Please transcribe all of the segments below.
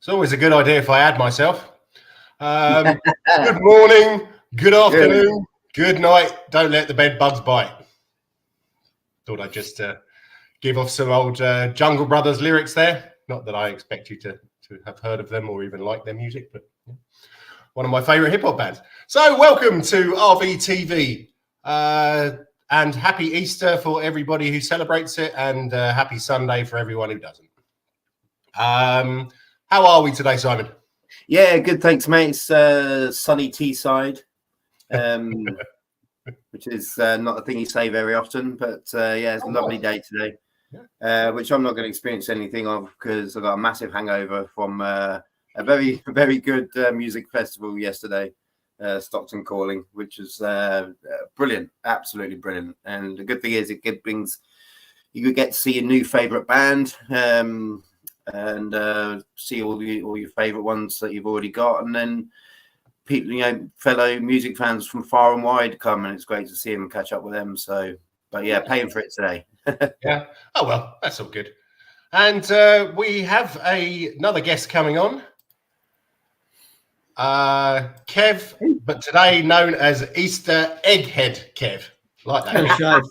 It's always a good idea if I add myself. Good morning, good afternoon, good night. Don't let the bed bugs bite. Thought I'd just give off some old Jungle Brothers lyrics there. Not that I expect you to have heard of them or even like their music, but one of my favourite hip-hop bands. So welcome to RVTV and happy Easter for everybody who celebrates it, and happy Sunday for everyone who doesn't. How are we today, Simon? Yeah, good, thanks, mate. It's sunny Teesside, which is not a thing you say very often, but yeah, it's a lovely day today, which I'm not going to experience anything of because I got a massive hangover from a very, very good music festival yesterday, Stockton Calling, which was brilliant, absolutely brilliant. And the good thing is you could get to see a new favourite band, and see all your favourite ones that you've already got, and then people, fellow music fans from far and wide come, and it's great to see them and catch up with them. So, but yeah, paying for it today. Yeah. Oh well, that's all good. And we have another guest coming on, Kev, but today known as Easter Egghead Kev. Like that.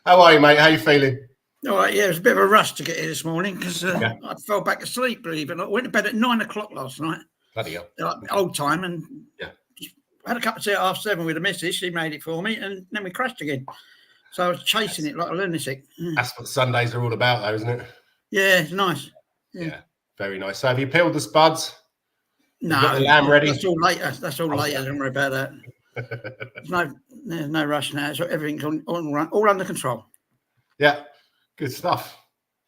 How are you, mate? How you feeling? All right, yeah, it was a bit of a rush to get here this morning because I fell back asleep, believe it or not. I went to bed at 9 o'clock last night. Bloody hell. Old time, and I had a cup of tea at 7:30 with the missus. She made it for me, and then we crashed again. So I was chasing it like a lunatic. That's what Sundays are all about, though, isn't it? Yeah, it's nice. Yeah, very nice. So have you peeled the spuds? No, got the lamb ready? That's all later. That's all later. Don't worry about that. There's no rush now. So everything's all under control. Yeah. Good stuff.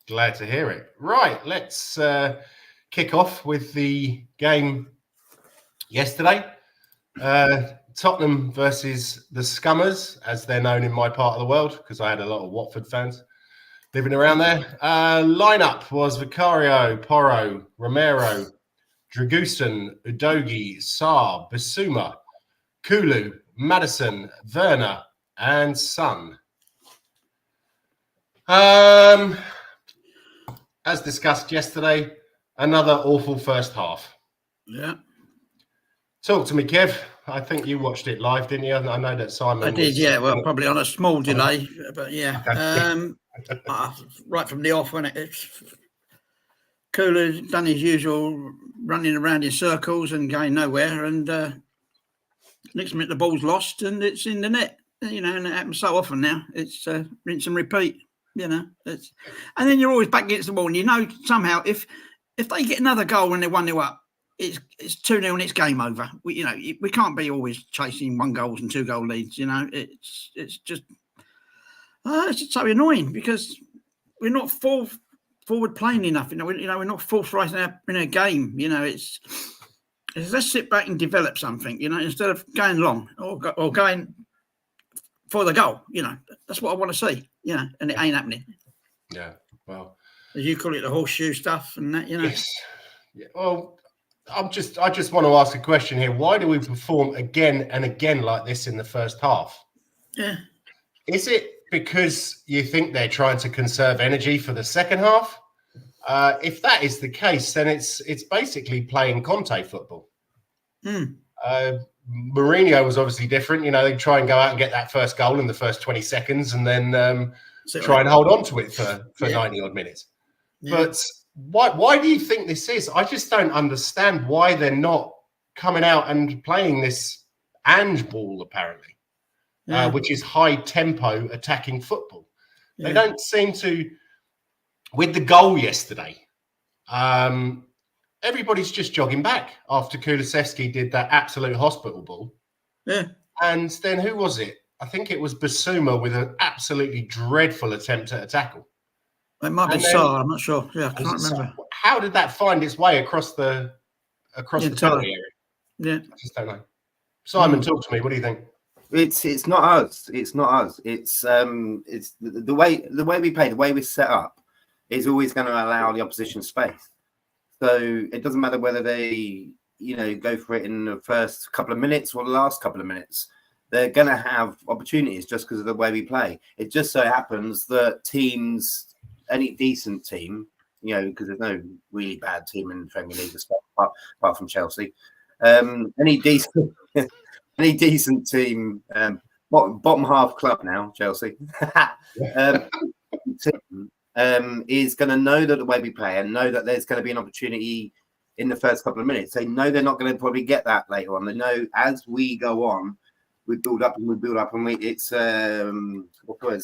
Glad to hear it. Right, let's kick off with the game yesterday. Tottenham versus the Scummers, as they're known in my part of the world, because I had a lot of Watford fans living around there. Lineup was Vicario, Porro, Romero, Dragusin, Udogi, Sarr, Bissouma, Kulu, Maddison, Werner, and Son. As discussed yesterday, another awful first half. Yeah. Talk to me, Kev. I think you watched it live, didn't you? I know that Simon. I did, yeah. Well, probably on a small delay, but yeah. Right from the off, when it's Kulu's done his usual running around in circles and going nowhere, and next minute the ball's lost and it's in the net. And it happens so often now. It's rinse and repeat. And then you're always back against the wall, and somehow if they get another goal when they're 1-0 up, it's 2-0 and it's game over. We can't be always chasing 1 goals and 2 goal leads. It's just so annoying because we're not forward playing enough. We're not forthright in our game. It's let's sit back and develop something. Instead of going long or going for the goal. That's what I want to see. And it ain't happening. Yeah, well, as you call it, the horseshoe stuff and that. Yes. Yeah. Well, I just want to ask a question here. Why do we perform again and again like this in the first half? Yeah. Is it because you think they're trying to conserve energy for the second half? If that is the case, then it's basically playing Conte football. Mourinho was obviously different. They try and go out and get that first goal in the first 20 seconds and then try and hold on to it for 90 odd minutes. Yeah. But why do you think this is? I just don't understand why they're not coming out and playing this ball, apparently, which is high tempo attacking football. Yeah. They don't seem to, with the goal yesterday, everybody's just jogging back after Kulusevski did that absolute hospital ball. Yeah. And then who was it? I think it was Bissouma with an absolutely dreadful attempt at a tackle. It might be Sarr, I'm not sure. Yeah, I can't remember. How did that find its way across the penalty area? Yeah. I just don't know. Simon, talk to me. What do you think? It's not us. It's not us. It's the way we play, the way we're set up is always going to allow the opposition space. So it doesn't matter whether they, go for it in the first couple of minutes or the last couple of minutes. They're going to have opportunities just because of the way we play. It just so happens that any decent team you know, because there's no really bad team in the Premier League apart from Chelsea. Any decent team, bottom half club now, Chelsea, team, is going to know that the way we play and know that there's going to be an opportunity in the first couple of minutes. They know they're not going to probably get that later on. They know as we go on, we build up, and it's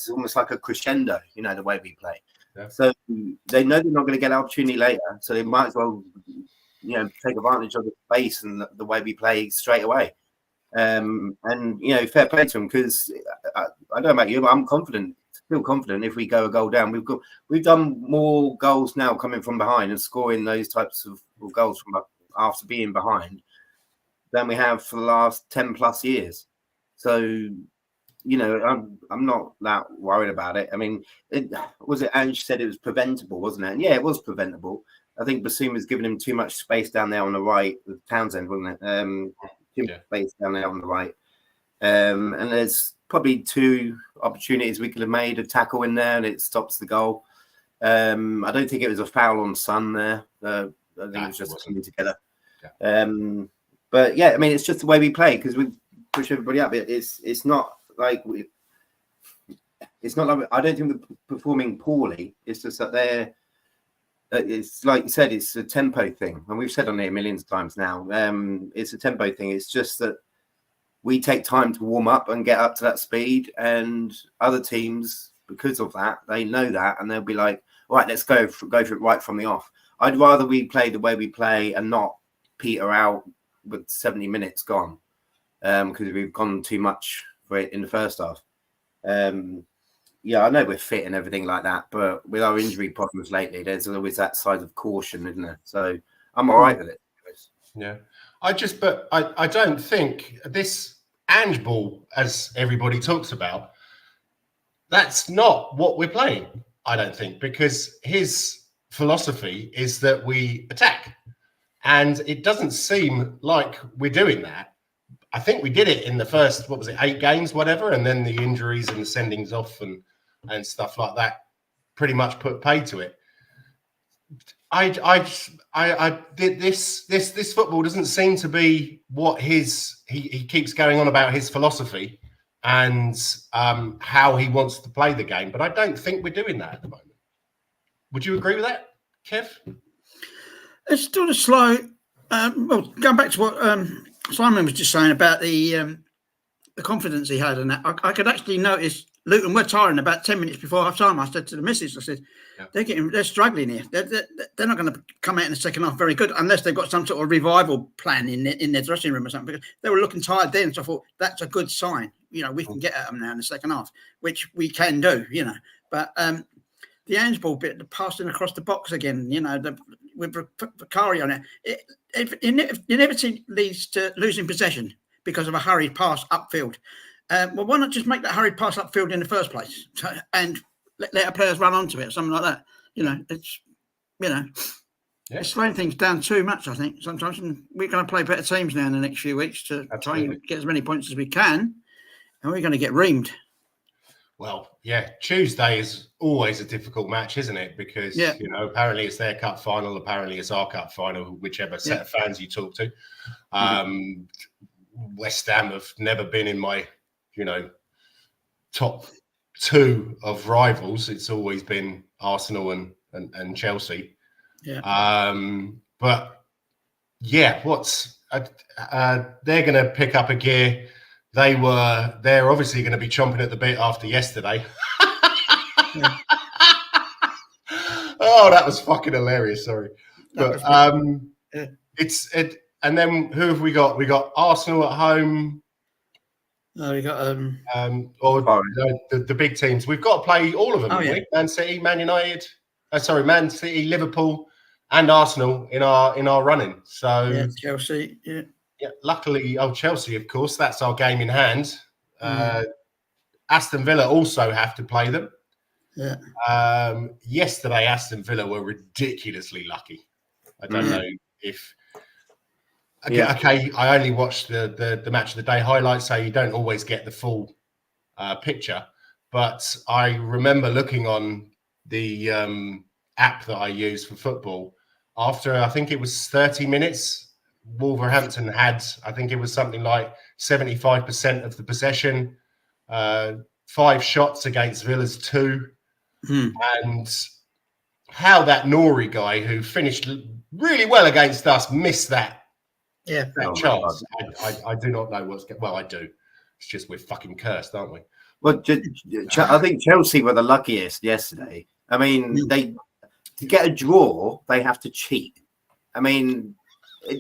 almost like a crescendo, you know, the way we play. Yeah. So they know they're not going to get an opportunity later, so they might as well, you know, take advantage of the space and the way we play straight away. And you know, fair play to them, because I don't know about you, but I'm still confident. If we go a goal down, we've done more goals now coming from behind and scoring those types of goals from after being behind than we have for the last 10+ years. So, you know, I'm not that worried about it. I mean, Ange said it was preventable, wasn't it? And yeah, it was preventable. I think Bissouma's given him too much space down there on the right with Townsend, wasn't it? Too much space down there on the right. And there's probably 2 opportunities we could have made a tackle in there, and it stops the goal. I don't think it was a foul on Son there. I think it was just coming together. Yeah. But yeah, I mean, it's just the way we play, because we push everybody up. It's not like I don't think we're performing poorly. It's just that it's like you said, it's a tempo thing, and we've said on it millions of times now. It's a tempo thing. It's just that we take time to warm up and get up to that speed, and other teams, because of that, they know that, and they'll be like, right, let's go for it right from the off. I'd rather we play the way we play and not peter out with 70 minutes gone, because we've gone too much for it in the first half. Yeah, I know we're fit and everything like that, but with our injury problems lately, there's always that side of caution, isn't there? So I'm all right with it. Yeah, I don't think this Ange ball, as everybody talks about, that's not what we're playing. I don't think, because his philosophy is that we attack, and it doesn't seem like we're doing that. I think we did it in the first, 8 games, whatever, and then the injuries and the sendings off and stuff like that pretty much put paid to it. This football doesn't seem to be what he keeps going on about his philosophy and how he wants to play the game, but I don't think we're doing that at the moment. Would you agree with that, Kev? It's still a slow. Well, going back to what Simon was just saying about the confidence he had, and that I could actually notice Luton were tiring about 10 minutes before half time. I said to the missus, I said, they're struggling here. They're not going to come out in the second half very good unless they've got some sort of revival plan in their dressing room or something, because they were looking tired then. So I thought that's a good sign. You know, we can get at them now in the second half, which we can do, you know. But the handball bit, the passing across the box again, you know, with Bakari on it, it inevitably leads to losing possession because of a hurried pass upfield. Well, why not just make that hurried pass upfield in the first place and let our players run onto it or something like that? You know, it's slowing things down too much, I think, sometimes. And we're going to play better teams now in the next few weeks to try and get as many points as we can, and we're going to get reamed. Well, yeah, Tuesday is always a difficult match, isn't it? Because, you know, apparently it's their cup final, apparently it's our cup final, whichever set of fans you talk to. West Ham have never been in my, you know, top 2 of rivals. It's always been Arsenal and Chelsea. Yeah. But, yeah, they're going to pick up a gear. They're obviously going to be chomping at the bit after yesterday. Oh, that was fucking hilarious. Sorry. But and then who have we got? We got Arsenal at home. No, we got the big teams. We've got to play all of them. Man City, Man United. Man City, Liverpool, and Arsenal in our running. So Chelsea. Yeah, luckily, Chelsea, of course, that's our game in hand. Aston Villa also have to play them. Yeah. Yesterday, Aston Villa were ridiculously lucky. I don't know if. Okay, I only watched the match of the day highlights, so you don't always get the full picture. But I remember looking on the app that I use for football. After I think it was 30 minutes, Wolverhampton had, I think it was something like 75% of the possession, 5 shots against Villa's 2. And how that Nori guy, who finished really well against us, missed that chance. I do not know what's going on. Well, I do. It's just we're fucking cursed, aren't we? Well, I think Chelsea were the luckiest yesterday. I mean, to get a draw, they have to cheat. I mean,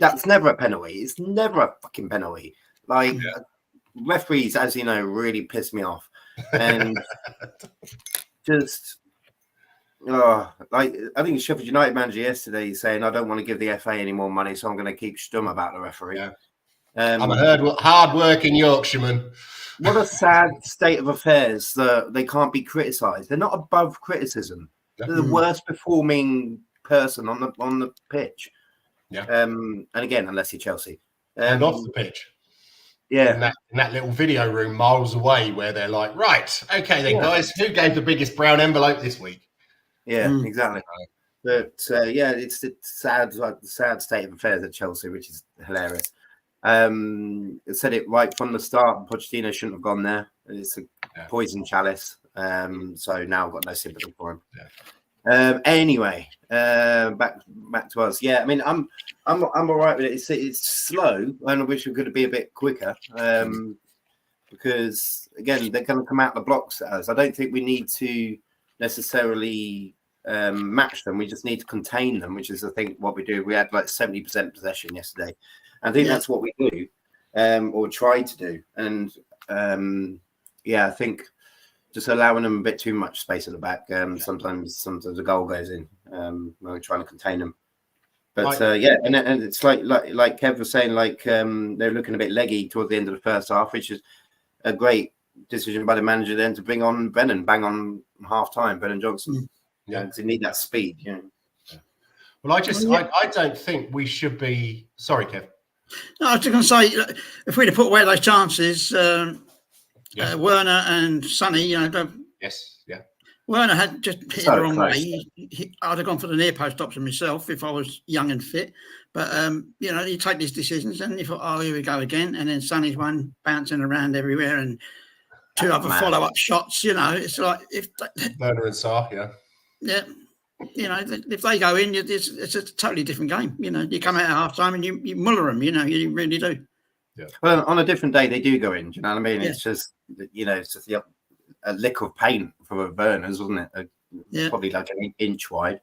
that's never a penalty. It's never a fucking penalty. Like, referees, as you know, really piss me off. And just, like, I think Sheffield United manager yesterday saying, I don't want to give the FA any more money, so I'm going to keep stum about the referee. Yeah. I'm a hard-working Yorkshireman. What a sad state of affairs that they can't be criticised. They're not above criticism. They're the worst performing person on the pitch. Yeah. And again, unless you're Chelsea. And off the pitch. Yeah. In that little video room miles away where they're like, right, okay then, guys, who gave the biggest brown envelope this week? Yeah, exactly. But it's sad, like the sad state of affairs at Chelsea, which is hilarious. It said it right from the start. Pochettino shouldn't have gone there. It's a poison chalice. So now I've got no sympathy for him. Yeah. Anyway, back to us. Yeah, I mean, I'm all right with it. It's slow, and I wish we could be a bit quicker. Because again, they're going to come out the blocks at us. I don't think we need to necessarily match them. We just need to contain them, which is I think what we do. We had like 70% possession yesterday. I think that's what we do, or try to do. And I think just allowing them a bit too much space at the back. Sometimes a goal goes in when we're trying to contain them. But and it's like Kev was saying, like they're looking a bit leggy towards the end of the first half, which is a great decision by the manager then to bring on Brennan, bang on half time, Brennan Johnson. Yeah, because they need that speed. Yeah. Well, I don't think we should be. Sorry, Kev. No, I was just going to say, if we'd have put away those chances, Werner and Sonny, Werner had just hit the wrong way. I'd have gone for the near post option myself if I was young and fit. But, you take these decisions and you thought, oh, here we go again. And then Sonny's one bouncing around everywhere and 2 other follow-up shots. It's like if Werner and Sarr, yeah. If they go in, it's a totally different game. You come out at half time and you muller them. You really do. Yeah. Well, on a different day, they do go in. Do you know what I mean? Yeah. It's just, it's just a lick of paint for Werner's, wasn't it? Probably like an inch wide.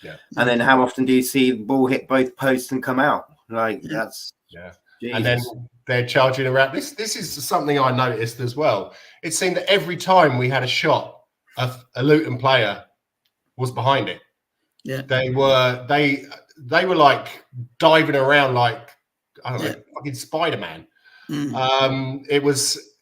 Yeah. And then how often do you see the ball hit both posts and come out? Like that's Jesus. And then they're charging around. This is something I noticed as well. It seemed that every time we had a shot, a Luton player was behind it. Yeah, they were like diving around like I don't know, fucking Spider-Man.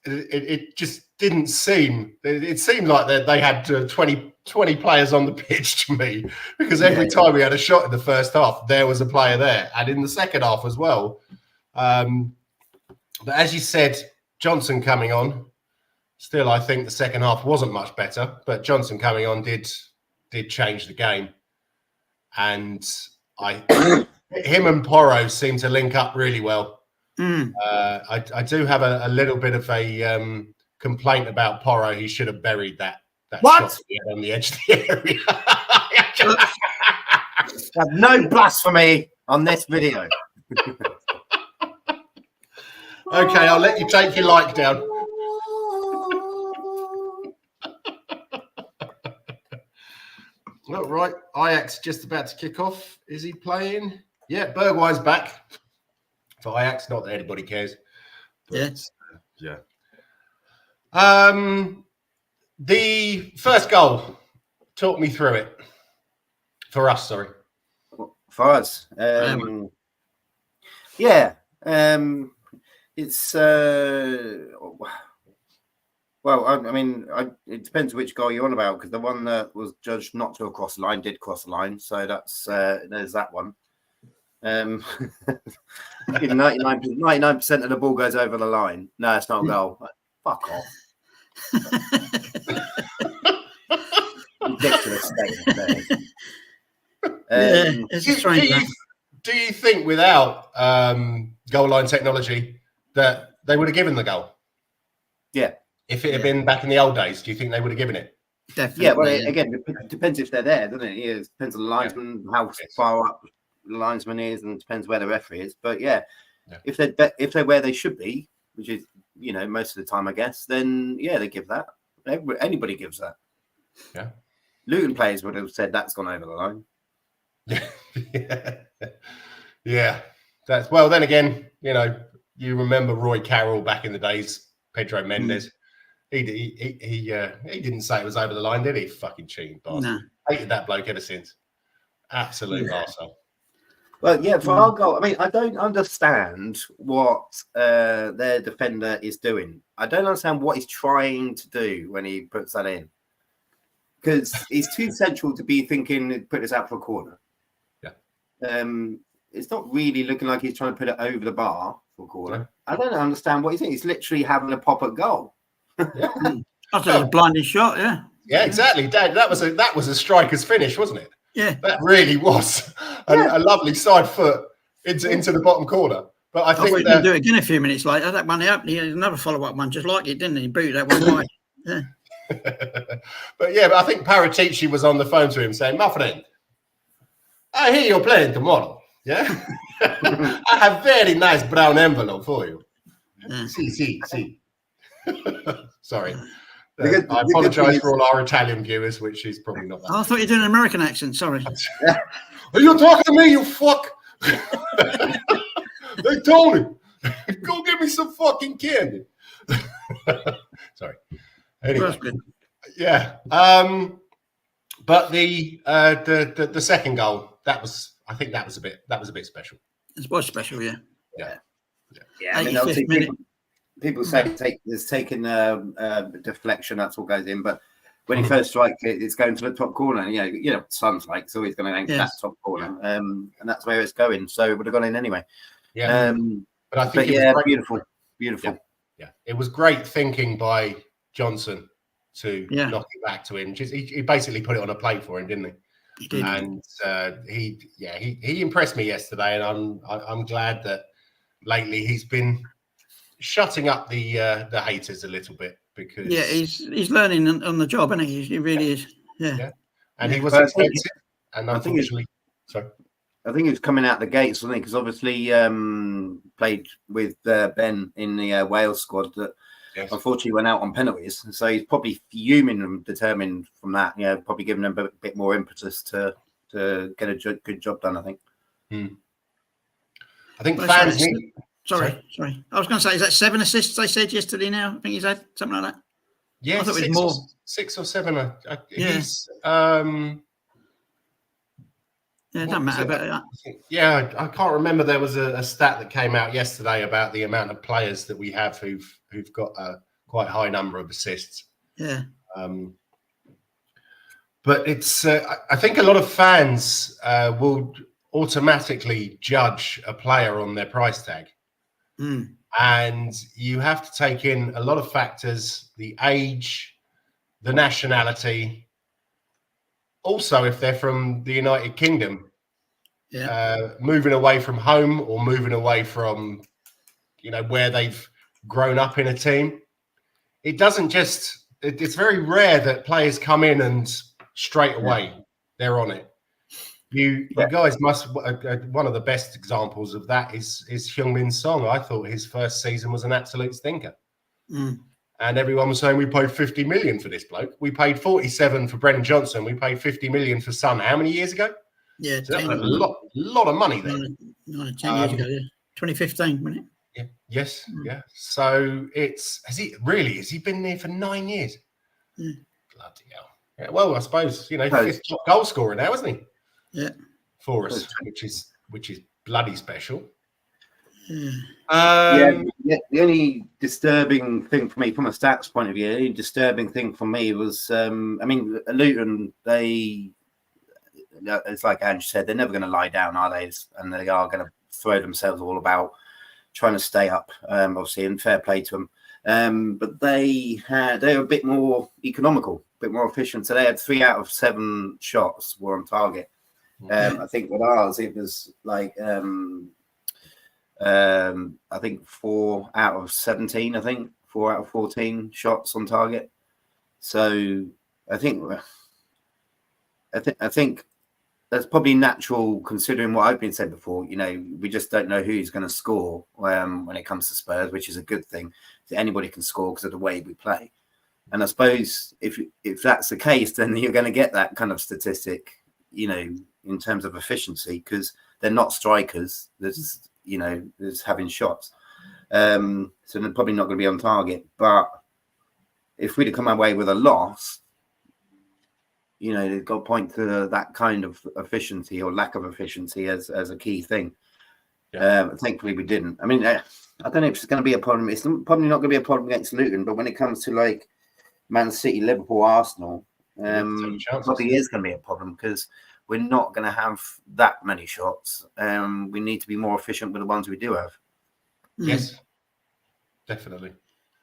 It just didn't seem. It seemed like they had 20 players on the pitch to me, because every time we had a shot in the first half, there was a player there, and in the second half as well. But as you said, Johnson coming on. Still, I think the second half wasn't much better, but Johnson coming on did change the game, and him and Porro seem to link up really well. I do have a little bit of a complaint about Porro. He should have buried that shot on the edge of the area. Have no blasphemy on this video. Okay, I'll let you take your like down. All right, Ajax just about to kick off. Is he playing? Yeah, Bergwijn's back for Ajax. Not that anybody cares. But, the first goal. Talk me through it. For us, sorry. For us, it's well, I mean, it depends which goal you're on about, because the one that was judged not to have crossed the line did cross the line, so that's there's that one. 99% of the ball goes over the line. No, it's not a goal. Fuck off. Ridiculous state of affairs. It's a strange one. Do you think without goal line technology that they would have given the goal? Yeah. If it had been back in the old days, do you think they would have given it? Definitely. Yeah, well, again, it depends if they're there, doesn't it? Yeah, it depends on the linesman, how far up the linesman is, and depends where the referee is. But if they're where they should be, which is most of the time, I guess, then they give that. Anybody gives that. Yeah. Luton players would have said that's gone over the line. Yeah. That's well. Then again, you remember Roy Carroll back in the days, Pedro Mendes. He didn't say it was over the line, did he? Fucking cheating bastard. No. Hated that bloke ever since. Absolute arsehole. Well, yeah, for our goal, I mean, I don't understand what their defender is doing. I don't understand what he's trying to do when he puts that in. Because it's too central to be thinking, put this out for a corner. Yeah. It's not really looking like he's trying to put it over the bar for a corner. Yeah. I don't understand what he's doing. He's literally having a pop at goal. Yeah. I thought it was a blinding shot, yeah. Yeah, exactly. Dad, that was a striker's finish, wasn't it? Yeah. That really was a lovely side foot into the bottom corner. But I think he can do it again a few minutes later. That one up, he had another follow-up one just like it, didn't he? He booted that one wide. Yeah. But I think Paratici was on the phone to him saying, "My friend, I hear you're playing tomorrow. Yeah, I have very nice brown envelope for you. See. Sorry, I apologise for all our Italian viewers, which is probably not that. I thought you were doing an American accent. Sorry. Are you talking to me, you fuck? They told him, go get me some fucking candy. Sorry. Anyway, yeah. But the second goal, I think that was a bit special. It was special, yeah. Yeah. I mean, obviously people say it's taken a deflection. That's what goes in, but when he first strikes it, it's going to the top corner. Son's like, so he's going to aim that top corner, and that's where it's going. So it would have gone in anyway. Yeah. But I think beautiful. Yeah. It was great thinking by Johnson to knock it back to him. He basically put it on a plate for him, didn't he? He did. And he impressed me yesterday, and I'm glad that lately he's been shutting up the haters a little bit, because he's learning on the job, isn't he? He really is. Yeah. And he was expensive, and unfortunately, I think he was coming out the gates, wasn't he? Because obviously played with Ben in the Wales squad that unfortunately went out on penalties. So he's probably fuming and determined from that. Probably giving them a bit more impetus to get a good job done, I think. I think fans need... Sorry. I was going to say, is that 7 assists they said yesterday now? I think he's had something like that. Yeah, I thought it was more. 6 or 7. He's... Yeah, it doesn't matter about that. Yeah, I can't remember. There was a stat that came out yesterday about the amount of players that we have who've got a quite high number of assists. Yeah. But it's I think a lot of fans will automatically judge a player on their price tag. And you have to take in a lot of factors: the age, the nationality. Also, if they're from the United Kingdom, moving away from home or moving away from, where they've grown up in a team, it doesn't just, it's very rare that players come in and straight away they're on it. You guys must, one of the best examples of that is Heung-min Song. I thought his first season was an absolute stinker. And everyone was saying we paid 50 million for this bloke. We paid 47 for Brennan Johnson. We paid 50 million for Son. How many years ago? Yeah, so that was a lot of money there. 10 years ago, 2015, wasn't it? Yeah. Yes. Yeah. So has he been there for 9 years? Bloody hell. Yeah, well, I suppose, fifth top goal scorer now, isn't he? Yeah. For us, which is bloody special. The only disturbing thing for me, from a stats point of view, the only disturbing thing for me was, Luton, it's like Andrew said, they're never going to lie down, are they? And they are going to throw themselves all about trying to stay up, obviously, and fair play to them. But they were a bit more economical, a bit more efficient. So they had 3 out of 7 shots were on target. I think with ours, it was like I think 4 out of 17. I think 4 out of 14 shots on target. So I think that's probably natural considering what I've been said before. You know, we just don't know who's going to score when it comes to Spurs, which is a good thing. Anybody can score because of the way we play. And I suppose if that's the case, then you're going to get that kind of statistic, you know, in terms of efficiency, because they're not strikers. They're just, you know, they're just having shots. So they're probably not going to be on target. But if we'd have come away with a loss, you know, they've got to point to that kind of efficiency or lack of efficiency as a key thing. Yeah. Thankfully, we didn't. I mean, I don't know if it's going to be a problem. It's probably not going to be a problem against Luton, but when it comes to like Man City, Liverpool, Arsenal, probably is going to be a problem because we're not going to have that many shots. We need to be more efficient with the ones we do have. Yes, definitely.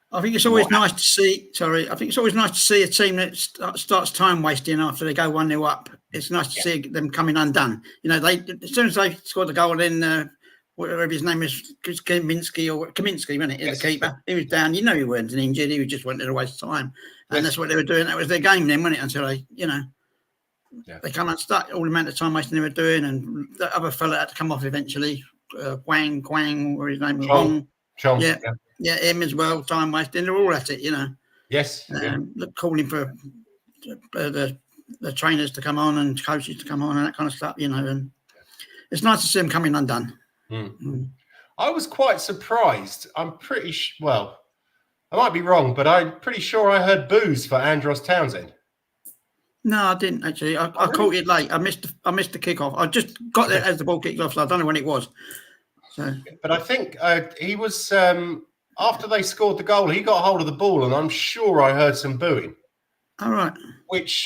I think it's always nice to see. Sorry, I think it's always nice to see a team that starts time wasting after they go 1-0 up. It's nice to see them coming undone. You know, they as soon as they scored the goal, then whatever his name is, Kaminsky, wasn't it? Yes. The keeper, he was down. You know, he wasn't injured. He just wanted to waste time, and that's what they were doing. That was their game then, wasn't it? Until they, you know, they come unstuck. All the amount of time wasting they were doing, and the other fella had to come off eventually. Quang, or his name was Wong. Yeah, him as well. Time wasting. They're all at it, you know. Yes. Calling for the trainers to come on and coaches to come on and that kind of stuff, you know. And it's nice to see them coming undone. I was quite surprised. I'm pretty well. I might be wrong, but I'm pretty sure I heard boos for Andros Townsend. No, I didn't actually. I caught it late. I missed the kickoff. I just got there as the ball kicked off, so I don't know when it was. So, but I think he was after they scored the goal. He got hold of the ball, and I'm sure I heard some booing. All right, which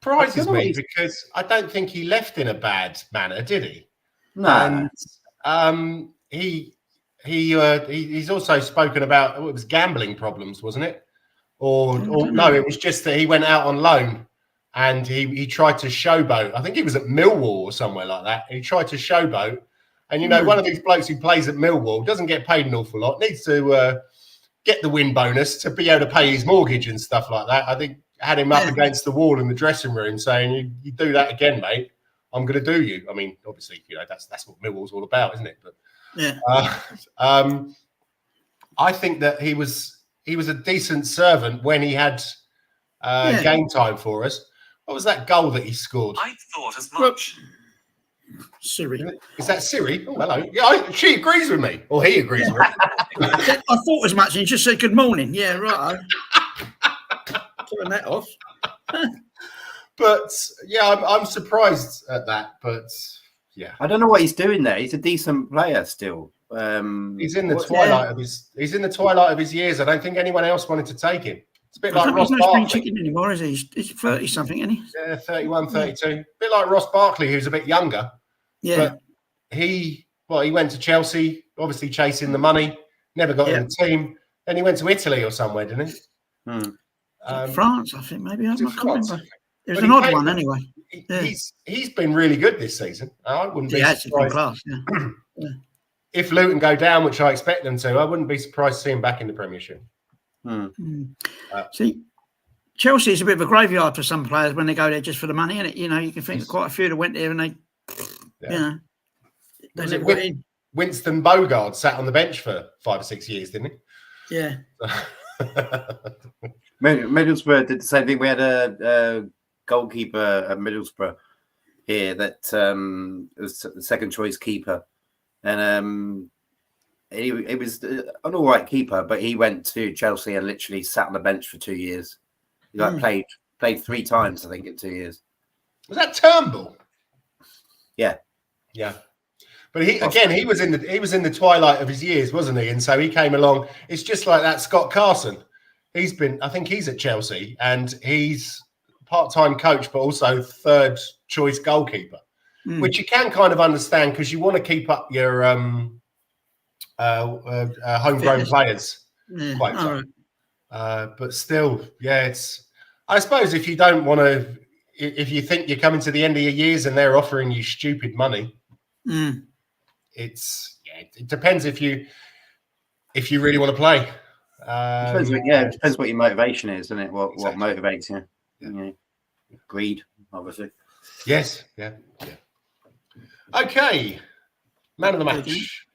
surprises me because I don't think he left in a bad manner, did he? No. And he's also spoken about it was gambling problems, wasn't it? Or no, it was just that he went out on loan and he tried to showboat. I think he was at Millwall or somewhere like that. He tried to showboat. And, you know, one of these blokes who plays at Millwall doesn't get paid an awful lot, needs to get the win bonus to be able to pay his mortgage and stuff like that. I think had him up against the wall in the dressing room saying, you do that again, mate, I'm going to do you. I mean, obviously, you know, that's what Millwall's all about, isn't it? But I think that he was a decent servant when he had game time for us. What was that goal that he scored? I thought as much. Siri. Is that Siri? Oh, hello. Yeah, she agrees with me. Or he agrees with me. I thought as much and he just said good morning. Yeah, right. Turn that off. But, yeah, I'm surprised at that. But, yeah. I don't know what he's doing there. He's a decent player still. He's in the twilight of his years. I don't think anyone else wanted to take him. It's a bit like Ross Barkley. He's not spring chicken anymore, is he? He's 30-something, isn't he? Yeah, 31, 32. A bit like Ross Barkley, who's a bit younger. Yeah. But he went to Chelsea, obviously chasing the money, never got in the team. Then he went to Italy or somewhere, didn't he? France, I think, maybe. I can't remember. It was an odd one, anyway. He's been really good this season. I wouldn't be surprised. Class, If Luton go down, which I expect them to, I wouldn't be surprised to see him back in the Premiership. See, Chelsea is a bit of a graveyard for some players when they go there just for the money, isn't it? You know, you can think quite a few that went there and they, you know, they never got in. Winston Bogard sat on the bench for 5 or 6 years, didn't he? Yeah. Middlesbrough did the same thing. We had a goalkeeper at Middlesbrough here that was the second choice keeper. And he was an all right keeper, but he went to Chelsea and literally sat on the bench for 2 years. He played 3 times, I think, in 2 years. Was that Turnbull? Yeah. But he was in the twilight of his years, wasn't he? And so he came along. It's just like that Scott Carson. I think he's at Chelsea and he's part-time coach, but also third choice goalkeeper, which you can kind of understand because you want to keep up your homegrown players quite tight. But still, I suppose if you don't want to, if you think you're coming to the end of your years and they're offering you stupid money, it depends if you really want to play. It depends what your motivation is, doesn't it? What motivates you? You know, greed, obviously. Yes. Yeah. Okay. Man of the match.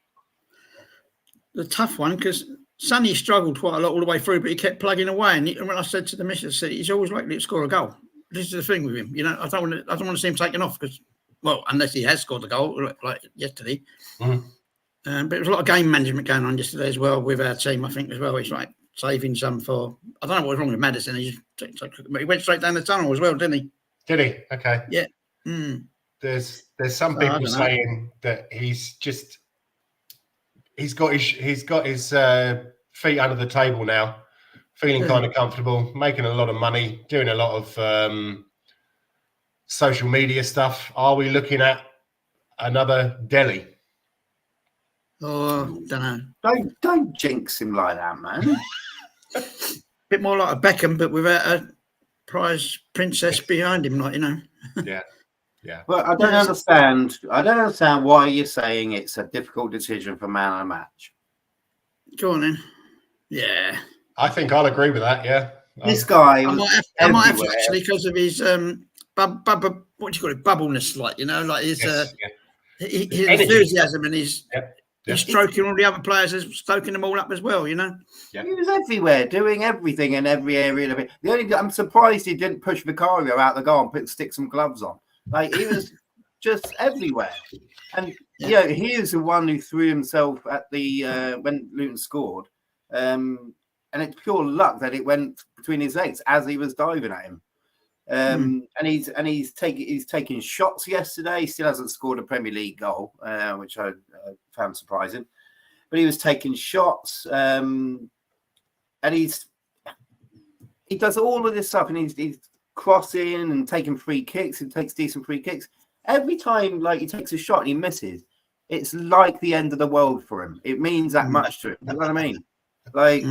The tough one, because Sonny struggled quite a lot all the way through, but he kept plugging away. And when I said to the missus, he's always likely to score a goal. This is the thing with him, you know. I don't want to see him taken off because, well, unless he has scored a goal like yesterday. But there was a lot of game management going on yesterday as well with our team. I think as well, he's like saving some for. I don't know what was wrong with Maddison. He went straight down the tunnel as well, didn't he? Did he? Okay. Yeah. There's some people saying that he's got his feet under the table now, feeling kind of comfortable, making a lot of money, doing a lot of social media stuff. Are we looking at another Delhi? Oh, don't know. Don't jinx him like that, man. Bit more like a Beckham, but without a prize princess behind him, like, you know. Yeah. Well, I don't understand. I don't understand why you're saying it's a difficult decision for man of the match. Go on then. Yeah. I think I'll agree with that. Yeah. This guy. I might have to actually, because of his what do you call it? Bubbleness, like, you know, like his his enthusiasm and his. He's stroking all the other players, stoking them all up as well, you know. Yeah. He was everywhere, doing everything in every area of it. I'm surprised he didn't push Vicario out the goal and stick some gloves on. Like, he was just everywhere. And he is the one who threw himself at the when Luton scored. And it's pure luck that it went between his legs as he was diving at him. And he's taking shots yesterday. He still hasn't scored a Premier League goal, which I found surprising. But he was taking shots, and he does all of this stuff, and he's crossing and taking free kicks. He takes decent free kicks. Every time, like, he takes a shot and he misses, it's like the end of the world for him. It means that much to him. You know what I mean? Like,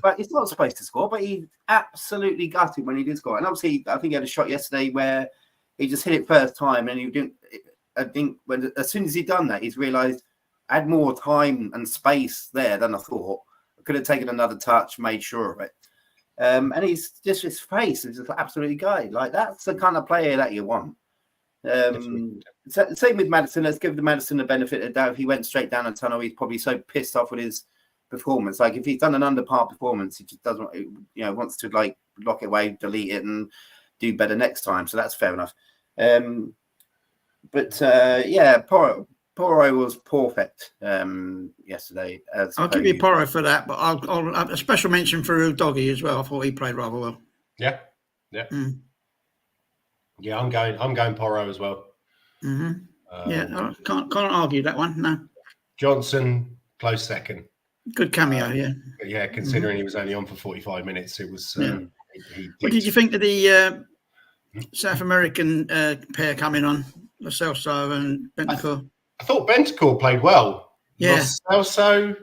but he's not supposed to score, but he absolutely gutted when he did score. And obviously, I think he had a shot yesterday where he just hit it first time, and he didn't. I think as soon as he'd done that, he's realised I had more time and space there than I thought. I could have taken another touch, made sure of it. And he's just, his face is just absolutely gutted. Like, that's the kind of player that you want. Same with Maddison. Let's give the Maddison the benefit of the doubt. If he went straight down the tunnel, he's probably so pissed off with his performance. Like, if he's done an under-par performance, he just doesn't, wants to, like, lock it away, delete it, and do better next time. So that's fair enough. Porro was perfect yesterday. I'll give you Porro for that, but I'll have a special mention for Doggy as well. I thought he played rather well. Yeah. Yeah, I'm going Porro as well. I can't argue that one. No. Johnson close second. Good cameo, yeah. Considering he was only on for 45 minutes, it was. What did you think of the South American pair coming on, Lo Celso and Bentancur? I thought Bentancur played well. Yeah. Lo Celso,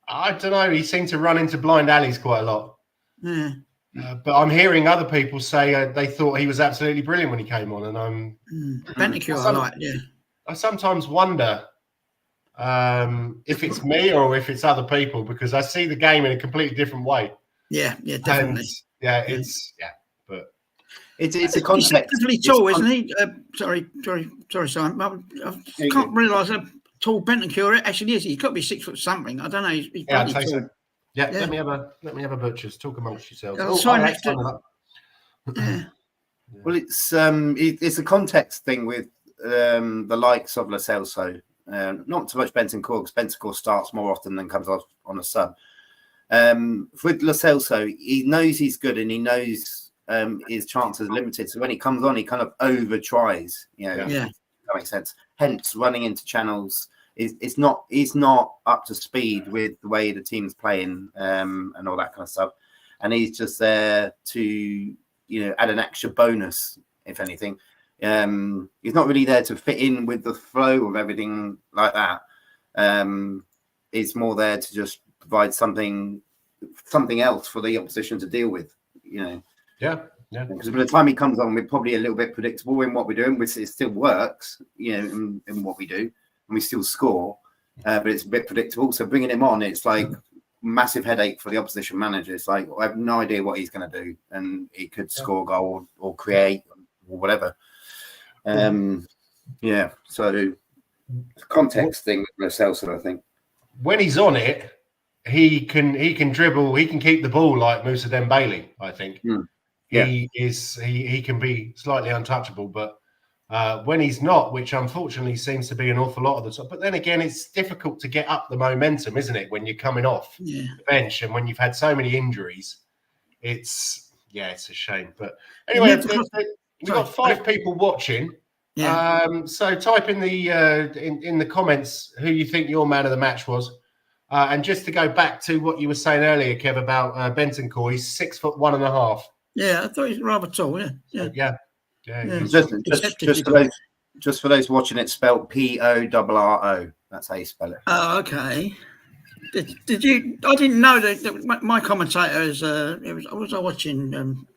I don't know. He seemed to run into blind alleys quite a lot. Yeah. But I'm hearing other people say they thought he was absolutely brilliant when he came on, and I'm Bentancur. I sometimes wonder if it's me or if it's other people, because I see the game in a completely different way. Yeah, definitely. And, but it's a context. He's definitely tall, isn't he? Sorry, Simon. I can't realise how tall Bentancur actually is. He could be 6 foot something. I don't know. He's I'd say so. Yeah, let me have a butchers. Talk amongst yourselves. Well, it's a context thing with the likes of Lo Celso. Not so much Bentancur, because Bentancur starts more often than comes off on a sub. With Lo Celso, he knows he's good, and he knows his chances are limited. So when he comes on, he kind of over tries. That makes sense. Hence, running into channels. He's not up to speed with the way the team's playing and all that kind of stuff, and he's just there to add an extra bonus, if anything. He's not really there to fit in with the flow of everything like that. He's more there to just provide something else for the opposition to deal with. Yeah. Yeah. Because by the time he comes on, we're probably a little bit predictable in what we're doing, which it still works, you know, in what we do, and we still score, but it's a bit predictable. So bringing him on, it's like massive headache for the opposition manager. It's like, I have no idea what he's going to do, and he could score a goal or create or whatever. Yeah, so context thing with Lo Celso, I think. When he's on it, he can dribble, he can keep the ball like Moussa Dembele, I think. Yeah. He can be slightly untouchable, but when he's not, which unfortunately seems to be an awful lot of the time. But then again, it's difficult to get up the momentum, isn't it, when you're coming off the bench and when you've had so many injuries? It's a shame. But anyway, we've got 5 people watching. Yeah. So type in the in the comments who you think your man of the match was. And just to go back to what you were saying earlier, Kev, about Bentancur, he's 6'1.5". Yeah, I thought he's rather tall. Yeah. Just for those watching, it's spelled Porro. That's how you spell it. Oh, okay. Did you? I didn't know that my commentator is. Was I watching? I can't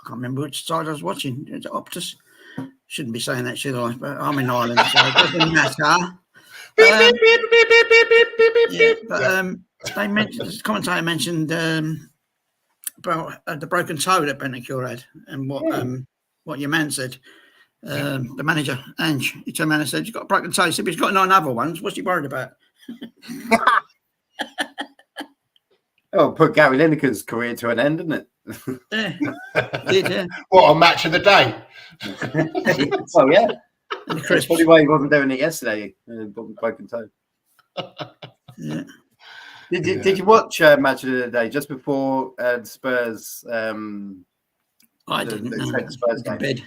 remember which side I was watching. Is it Optus? Shouldn't be saying that, should I? But I'm in Ireland, so it doesn't matter. They mentioned, the commentator mentioned about the broken toe that Bentancur had, and what your man said. The manager, Ange, he turned around and said, "You've got a broken toe." He said, "But he's got 9 other ones. What's he worried about?" Oh, put Gary Lineker's career to an end, didn't it? Yeah. What a match of the day! Oh yeah. That's probably why he wasn't doing it yesterday. Broken toe. Yeah. Did you watch Match of the Day just before Spurs? I didn't. The Spurs game.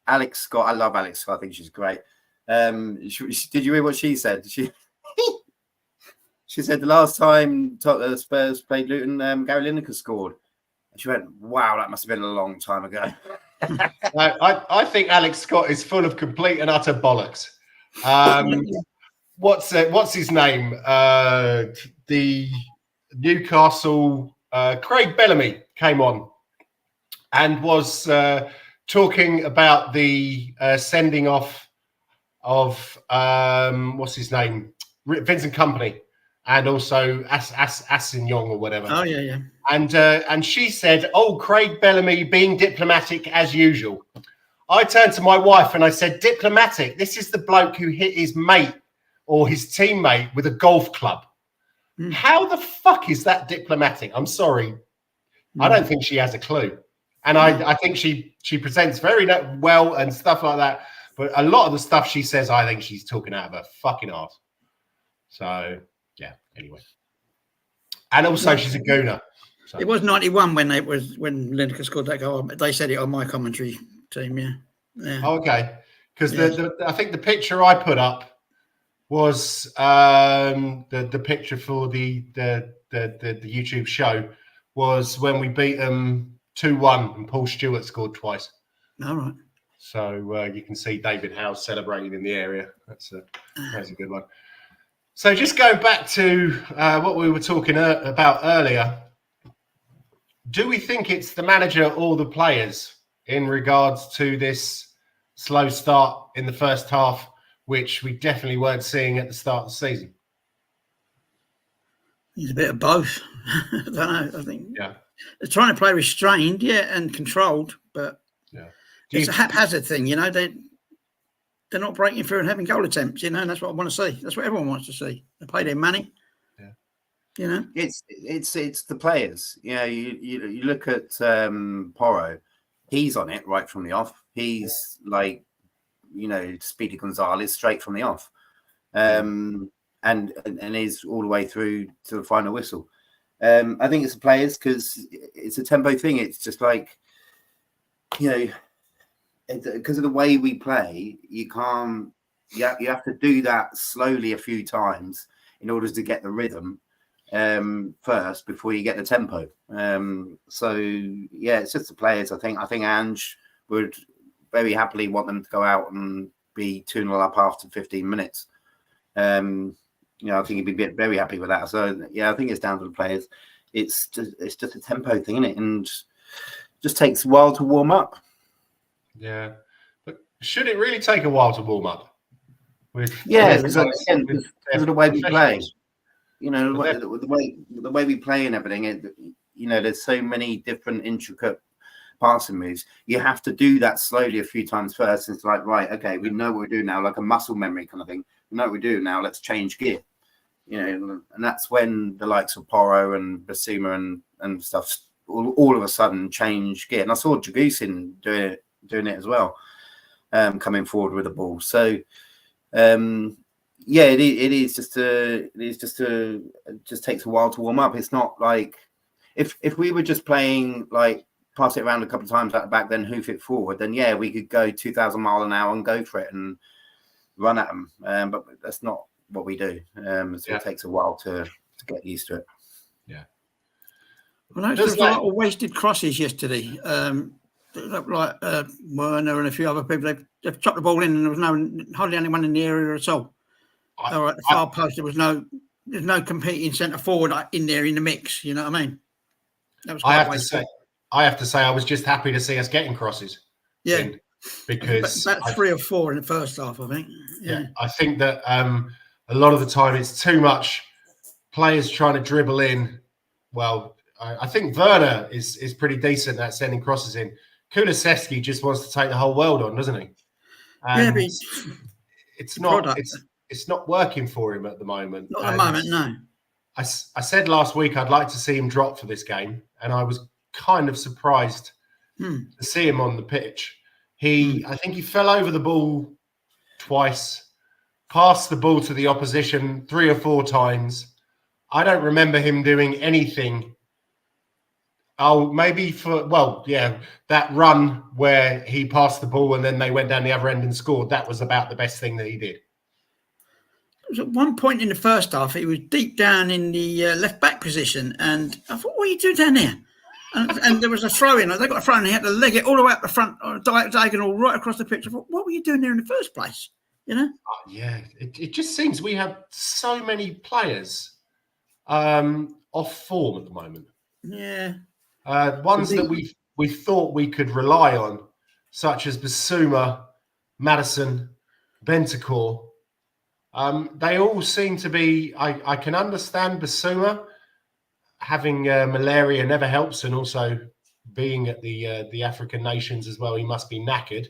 Alex Scott. I love Alex Scott. I think she's great. Did you hear what she said? She said the last time Spurs played Luton, Gary Lineker scored. And she went, "Wow, that must have been a long time ago." I think Alex Scott is full of complete and utter bollocks. What's his name? The Newcastle Craig Bellamy came on and was talking about the sending off of what's his name, Vincent Kompany, and also Assignong or whatever. Oh yeah. And she said, "Oh, Craig Bellamy being diplomatic as usual." I turned to my wife and I said, "Diplomatic? This is the bloke who hit his mate or his teammate with a golf club. How the fuck is that diplomatic?" I'm sorry. I don't think she has a clue. And I think she presents very well and stuff like that. But a lot of the stuff she says, I think she's talking out of her fucking arse. So, yeah, anyway. And also, she's a gooner. So. It was 91 when Lineker scored that goal. They said it on my commentary team, yeah. Oh, okay. Because I think the picture I put up was the picture for the YouTube show was when we beat them 2-1 and Paul Stewart scored twice. All right. So you can see David Howe celebrating in the area. That's a good one. So just going back to what we were talking about earlier, do we think it's the manager or the players in regards to this slow start in the first half, which we definitely weren't seeing at the start of the season? It's a bit of both. I don't know. I think they're trying to play restrained, and controlled, but it's a haphazard thing, They're not breaking through and having goal attempts, and that's what I want to see. That's what everyone wants to see. They pay their money. It's the players. You look at Porro. He's on it right from the off. He's like, Speedy Gonzalez straight from the off, and is all the way through to the final whistle. I think it's the players because it's a tempo thing. It's just like, because of the way we play, you can't. You have to do that slowly a few times in order to get the rhythm first before you get the tempo. It's just the players. I think Ange would very happily want them to go out and be 2-0 up after 15 minutes. I think he'd be very happy with that. So I think it's down to the players. It's just a tempo thing, isn't it? And just takes a while to warm up. Yeah, but should it really take a while to warm up? Because of the way we play. You know, the way we play and everything. There's so many different intricate passing moves. You have to do that slowly a few times first. It's like, right, okay, we know what we're doing now, like a muscle memory kind of thing. We know what we're doing now. Let's change gear. And that's when the likes of Porro and Basuma and stuff all of a sudden change gear. And I saw Jagusin doing it as well, coming forward with the ball. So it just takes a while to warm up. It's not like if we were just playing like pass it around a couple of times at the back, then hoof it forward, then we could go 2,000 miles an hour and go for it and run at them. But that's not what we do. So it takes a while to get used to it. Yeah. Well, there was a lot of wasted crosses yesterday. Like Werner and a few other people, they've chopped the ball in, and there was hardly anyone in the area at all. Or at the far post, there's no competing centre forward in there in the mix. You know what I mean? That was I have to say, I was just happy to see us getting crosses. Yeah, because about 3 or 4 in the first half, I think. Yeah, I think that a lot of the time it's too much players trying to dribble in. Well, I think Werner is pretty decent at sending crosses in. Kulusevski just wants to take the whole world on, doesn't he? And but it's not working for him at the moment. Not at the moment, no. I said last week I'd like to see him drop for this game, and I was kind of surprised to see him on the pitch. I think he fell over the ball twice, passed the ball to the opposition 3 or 4 times. I don't remember him doing anything. Oh, maybe that run where he passed the ball and then they went down the other end and scored. That was about the best thing that he did. At one point in the first half, he was deep down in the left back position, and I thought, "What are you doing down there?" And there was a throw in. They got a throw in. He had to leg it all the way up the front, diagonal, right across the pitch. I thought, "What were you doing there in the first place?" You know? It just seems we have so many players off form at the moment. Yeah. Ones that we thought we could rely on, such as Basuma, Maddison, Bentancur. They all seem to be. I can understand Basuma having malaria never helps, and also being at the African nations as well. He must be knackered.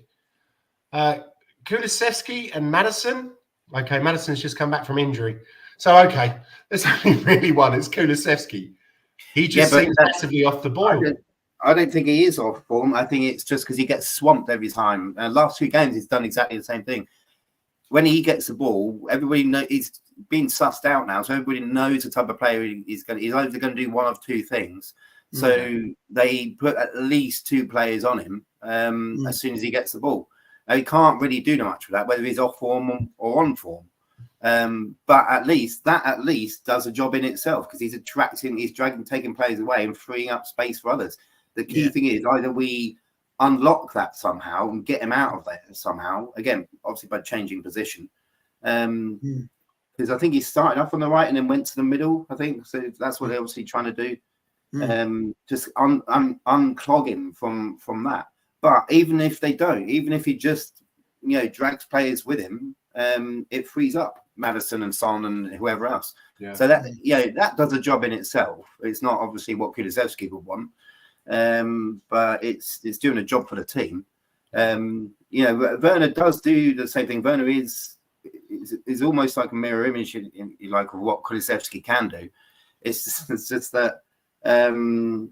Kulusevski and Maddison. Okay, Madison's just come back from injury, so there's only really one. It's Kulusevski. He just seems massively off the ball. I don't think he is off form. I think it's just because he gets swamped every time. Last 2 games, he's done exactly the same thing. When he gets the ball, everybody knows he's been sussed out now, so everybody knows the type of player he's either going to do one of 2 things. So they put at least 2 players on him as soon as he gets the ball. Now, he can't really do much with that, whether he's off form or on form. But at least does a job in itself, because he's taking players away and freeing up space for others. The key thing is either we unlock that somehow and get him out of there somehow, again, obviously by changing position. Because I think he started off on the right and then went to the middle, I think. So that's what they're obviously trying to do. Just unclog him from that. But even if they don't, even if he just drags players with him, it frees up Maddison and Son and whoever else. Yeah. So that does a job in itself. It's not obviously what Kulusevski would want, but it's doing a job for the team. Werner does do the same thing. Werner is almost like a mirror image, of what Kulusevski can do. It's just that Werner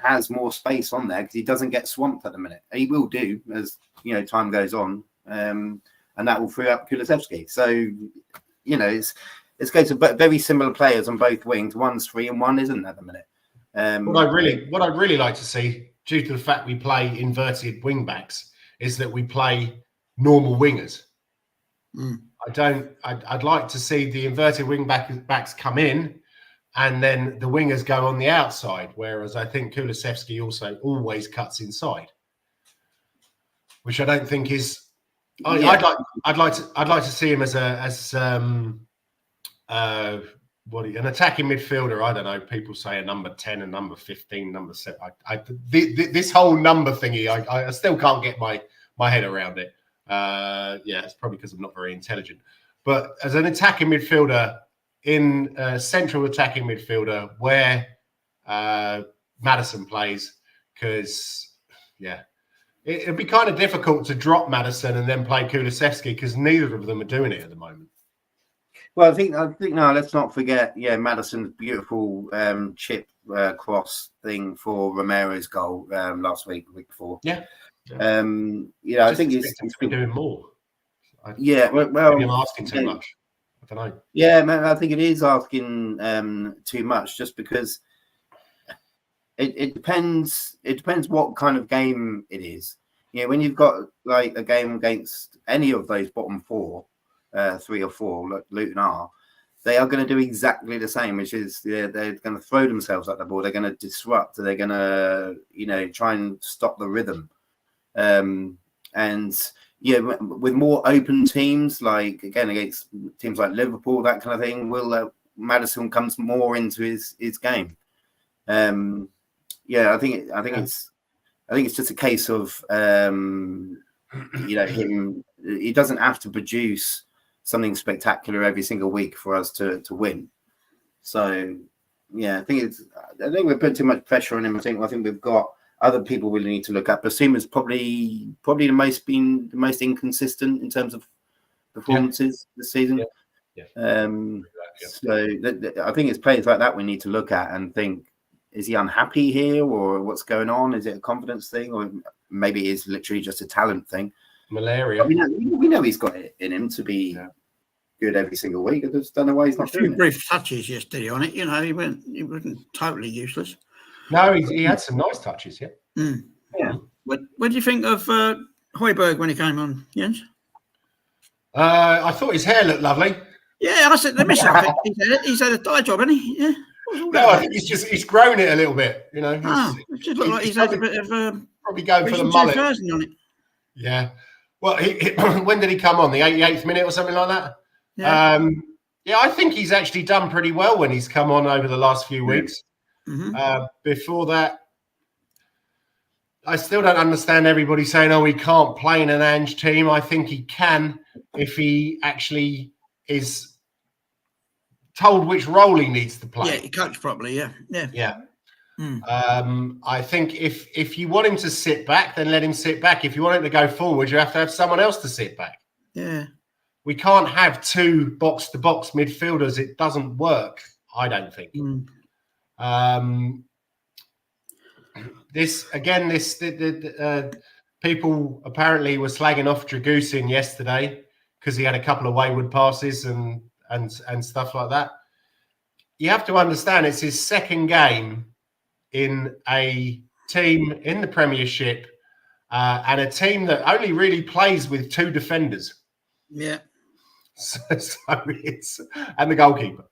has more space on there because he doesn't get swamped at the minute. He will do as time goes on. And that will free up Kulusevski. So, it's going to very similar players on both wings. One's free and one isn't at the minute. What I'd really like to see, due to the fact we play inverted wing backs, is that we play normal wingers. I'd like to see the inverted wing backs come in, and then the wingers go on the outside. Whereas I think Kulusevski also always cuts inside, which I don't think is. I'd like to see him as an attacking midfielder. I don't know. People say a number 10, a number 15, number 7. This whole number thingy, I still can't get my head around it. It's probably because I'm not very intelligent. But as an attacking midfielder, in central attacking midfielder, where Maddison plays, because it'd be kind of difficult to drop Maddison and then play Kulusevski, because neither of them are doing it at the moment. Well, I think no. Let's not forget. Maddison's beautiful chip cross thing for Romero's goal last week, the week before. Yeah. I think he's to be doing more. Well, maybe I'm asking too much. I don't know. Yeah, man, I think it is asking too much, just because it depends. It depends what kind of game it is. When you've got like a game against any of those bottom four, 3 or 4, like Luton are, they are going to do exactly the same, which is they're going to throw themselves at the ball. They're going to disrupt. They're going to try and stop the rhythm. With more open teams, like again against teams like Liverpool, that kind of thing, Maddison comes more into his game. I think it's just a case of him. He doesn't have to produce something spectacular every single week for us to win. So I think we're putting too much pressure on him. I think we've got other people we need to look at. Basuma's probably the most inconsistent in terms of performances this season. So I think it's players like that we need to look at and think: is he unhappy here, or what's going on? Is it a confidence thing, or maybe it's literally just a talent thing? Malaria. We know he's got it in him to be good every single week. I just don't know why he's not doing it. Brief touches yesterday on it. He wasn't totally useless. No, he had some nice touches. Yeah. What do you think of Højbjerg when he came on, Jens? I thought his hair looked lovely. Yeah, I said, let me say, he's had a dye job, hasn't he? Yeah. No, I think he's grown it a little bit. It just looked like he's had a bit of probably going for the mullet on it. Yeah. Well, when did he come on? The 88th minute or something like that? Yeah. I think he's actually done pretty well when he's come on over the last few weeks. Mm-hmm. Before that, I still don't understand everybody saying, "Oh, he can't play in an Ange team." I think he can if he actually is told which role he needs to play. Yeah, he coached properly. Yeah. I think if you want him to sit back, then let him sit back. If you want him to go forward, you have to have someone else to sit back. Yeah. We can't have 2 box-to-box midfielders. It doesn't work, I don't think. People apparently were slagging off Dragusin yesterday because he had a couple of wayward passes and stuff like that. You have to understand it's his second game in a team in the Premiership and a team that only really plays with 2 defenders. Yeah. So it's and the goalkeeper.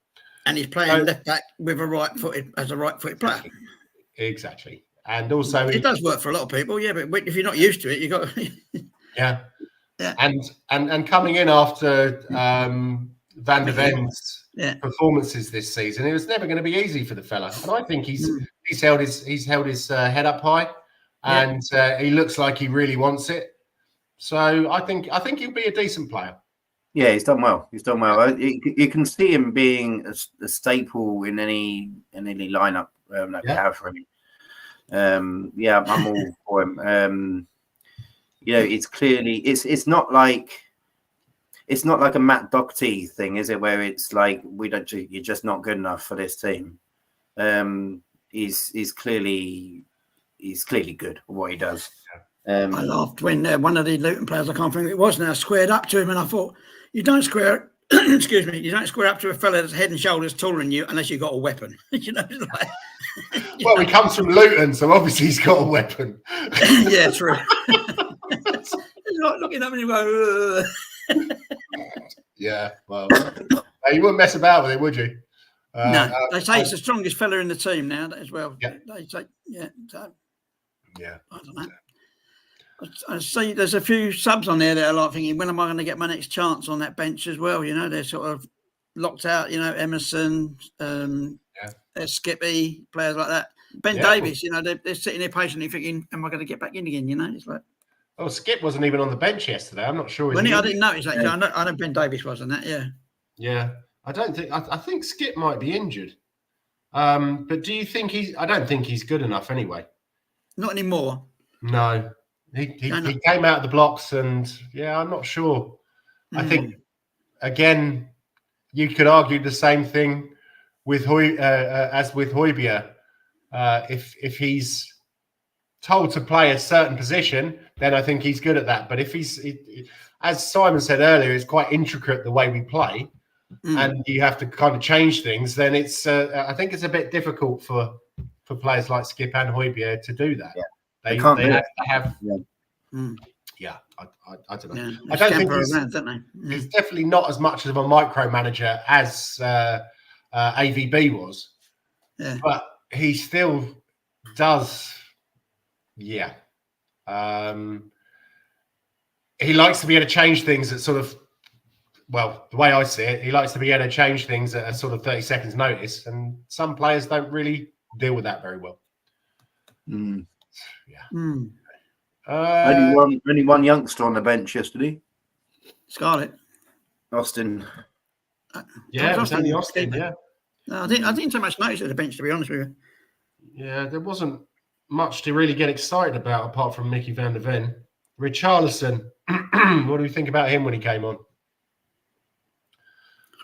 And he's playing left back with a right-footed player. Exactly. And also it does work for a lot of people, but if you're not used to it, you got Yeah. And coming in after Van der Ven's performances this season, it was never going to be easy for the fella. And I think he's held his head up high, and he looks like he really wants it. So I think he'll be a decent player. Yeah, he's done well. You can see him being a staple in any lineup that we have for him. I'm all for him. It's clearly it's not like a Matt Doherty thing, is it? Where it's like you're just not good enough for this team. He's clearly good at what he does. I laughed when one of the Luton players, I can't think who it was now, squared up to him, and I thought, you don't square excuse me, you don't square up to a fella that's head and shoulders taller than you unless you've got a weapon. Well, he comes from Luton, so obviously he's got a weapon. Yeah, true. It's like looking up and you go, yeah, well, you wouldn't mess about with it, would you? No, they say it's the strongest fella in the team now as well. Yeah. They say, so, yeah. I don't know. I see there's a few subs on there that are like thinking, when am I going to get my next chance on that bench as well? They're sort of locked out. Emerson, Skippy, players like that. Ben Davies, they're sitting there patiently thinking, "Am I going to get back in again?" It's like. Oh, Skip wasn't even on the bench yesterday. I'm not sure. I didn't notice that. Yeah. I know Ben Davies was on that. Yeah. Yeah, I don't think. I think Skip might be injured. But do you think I don't think he's good enough anyway. Not anymore. No, he came out of the blocks, and I'm not sure. I think again, you could argue the same thing with as with Højbjerg. If he's told to play a certain position, then I think he's good at that. But if as Simon said earlier, it's quite intricate the way we play, and you have to kind of change things. Then it's I think it's a bit difficult for players like Skip and Højbjerg to do that. Yeah. They have to have. Yeah. I don't know. Yeah, I don't think he's he's definitely not as much of a micromanager as AVB was. Yeah. But he still does. Yeah. He likes to be able to change things at sort of, well, the way I see it, he likes to be able to change things at a sort of 30 seconds notice. And some players don't really deal with that very well. Yeah. Only one youngster on the bench yesterday. Scarlett. Austin. Yeah, it was only Austin, yeah. No, I didn't so much notice at the bench, to be honest with you. Yeah, there wasn't much to really get excited about apart from Mickey van der Ven. Richarlison, what do we think about him when he came on?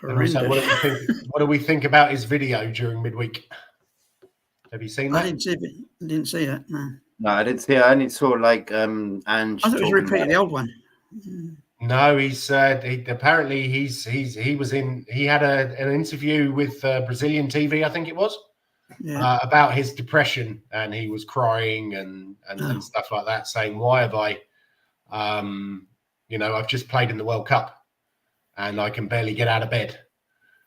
And also, what do we think about his video during midweek? Have you seen that? I didn't see that, no. No, I didn't see it. I only saw like Ange. I thought it was repeating the old one. No, he said apparently he was in. He had an interview with Brazilian TV, I think it was, about his depression, and he was crying and stuff like that, saying, "Why have I, I've just played in the World Cup, and I can barely get out of bed."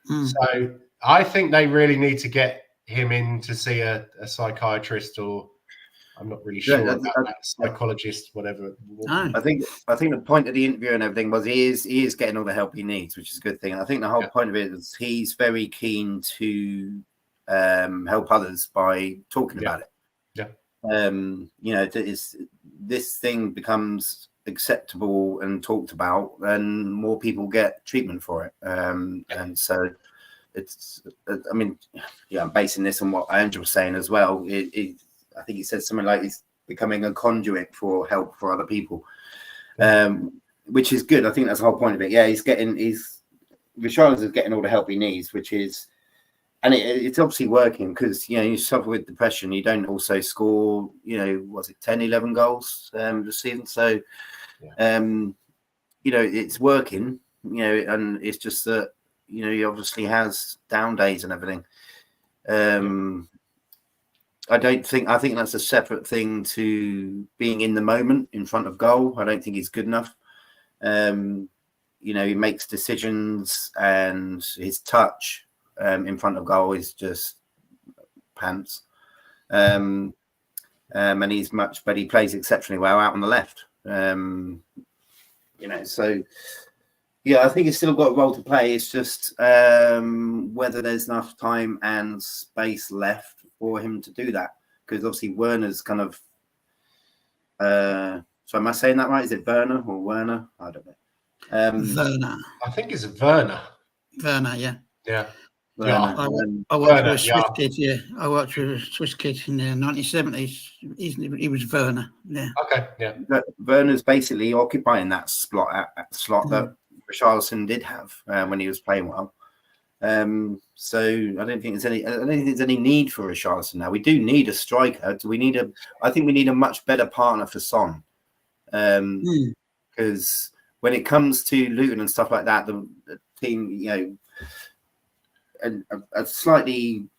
So I think they really need to get him in to see a psychiatrist, or I'm not really sure about that, psychologist, whatever. I think the point of the interview and everything was he is getting all the help he needs, which is a good thing. And I think the whole point of it is he's very keen to help others by talking about it. Yeah. This thing becomes acceptable and talked about, and more people get treatment for it. And so it's, I mean, I'm basing this on what Angel was saying as well. I think he said something like he's becoming a conduit for help for other people, which is good. I think that's the whole point of it. Yeah, Richarlison is getting all the help he needs, which is, and it's obviously working because, you suffer with depression. You don't also score, 10, 11 goals this season. So, it's working, and it's just that, he obviously has down days and everything. I think that's a separate thing to being in the moment in front of goal. I don't think he's good enough. He makes decisions, and his touch in front of goal is just pants. And but he plays exceptionally well out on the left. So yeah, I think he's still got a role to play. It's just whether there's enough time and space left for him to do that, because obviously Werner's kind of so am I saying that right? Is it Werner or Werner? I don't know. Werner. I think it's Werner. Werner, yeah. Yeah. I worked with a Swiss kid, yeah. I worked with a Swiss kid in the 1970s. He was Werner, yeah. Okay, yeah. Werner's basically occupying that slot that Richarlison did have when he was playing well. So I don't think there's any need for Richarlison now. We do need a striker. I think we need a much better partner for Son. Because when it comes to Luton and stuff like that, the team, a slightly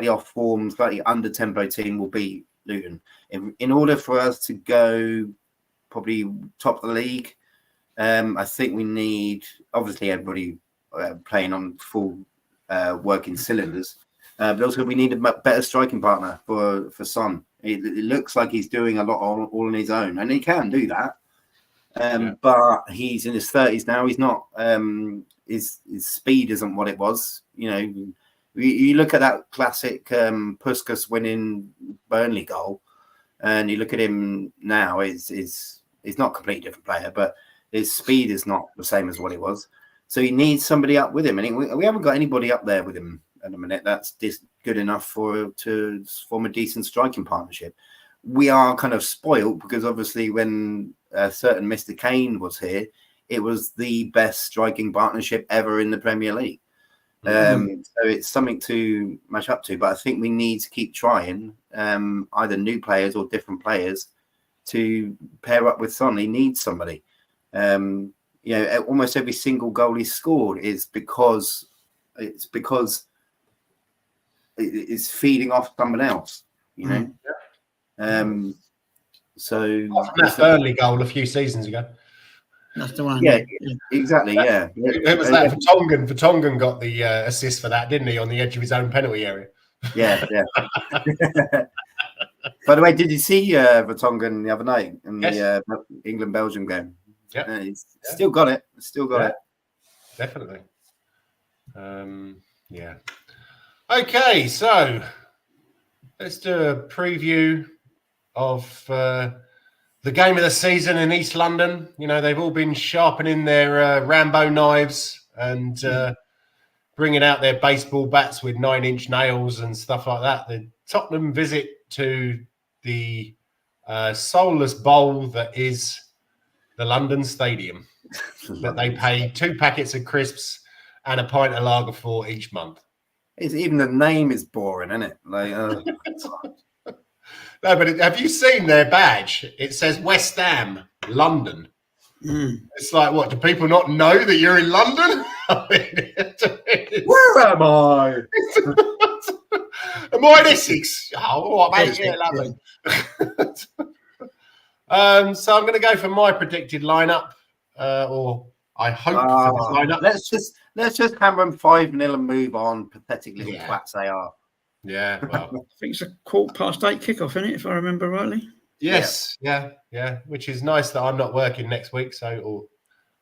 off form, slightly under tempo team will beat Luton. In order for us to go probably top of the league, I think we need, obviously, everybody playing on full working cylinders, but also we need a better striking partner for Son. It looks like he's doing a lot all on his own, and he can do that. But he's in his 30s now. He's not. his speed isn't what it was. You know, you look at that classic Puskas winning Burnley goal, and you look at him now. He's not a completely different player, but his speed is not the same as what it was. So he needs somebody up with him, and we haven't got anybody up there with him at the minute. That's good enough to form a decent striking partnership. We are kind of spoiled because obviously when a certain Mr. Kane was here, it was the best striking partnership ever in the Premier League. So it's something to match up to, but I think we need to keep trying either new players or different players to pair up with Son. He needs somebody. You know, almost every single goal he scored is because it's feeding off someone else, you know. So that Burnley goal a few seasons ago. That's the one. Yeah, exactly. Yeah. Who was that? Vertonghen. Vertonghen got the assist for that, didn't he, on the edge of his own penalty area? Yeah. By the way, did you see Vertonghen the other night in the England-Belgium game? Yeah, he's still got it. Definitely. Yeah. Okay, so let's do a preview of the game of the season in East London. You know, they've all been sharpening their Rambo knives and bringing out their baseball bats with 9-inch nails and stuff like that. The Tottenham visit to the soulless bowl that is the London Stadium that they pay 2 packets of crisps and a pint of lager for each month. Even the name is boring, isn't it? Like, no, but have you seen their badge? It says West Ham, London. It's like, what? Do people not know that you're in London? Where am I? Am I in Essex? Oh, mate, yeah, lovely. So I'm going to go for my predicted lineup, or I hope for this lineup. Let's just hammer them 5-0 and move on. Pathetic little twats they are. Yeah, well, I think it's a 8:15 kickoff, isn't it? If I remember rightly. Yes, yeah. Which is nice that I'm not working next week, or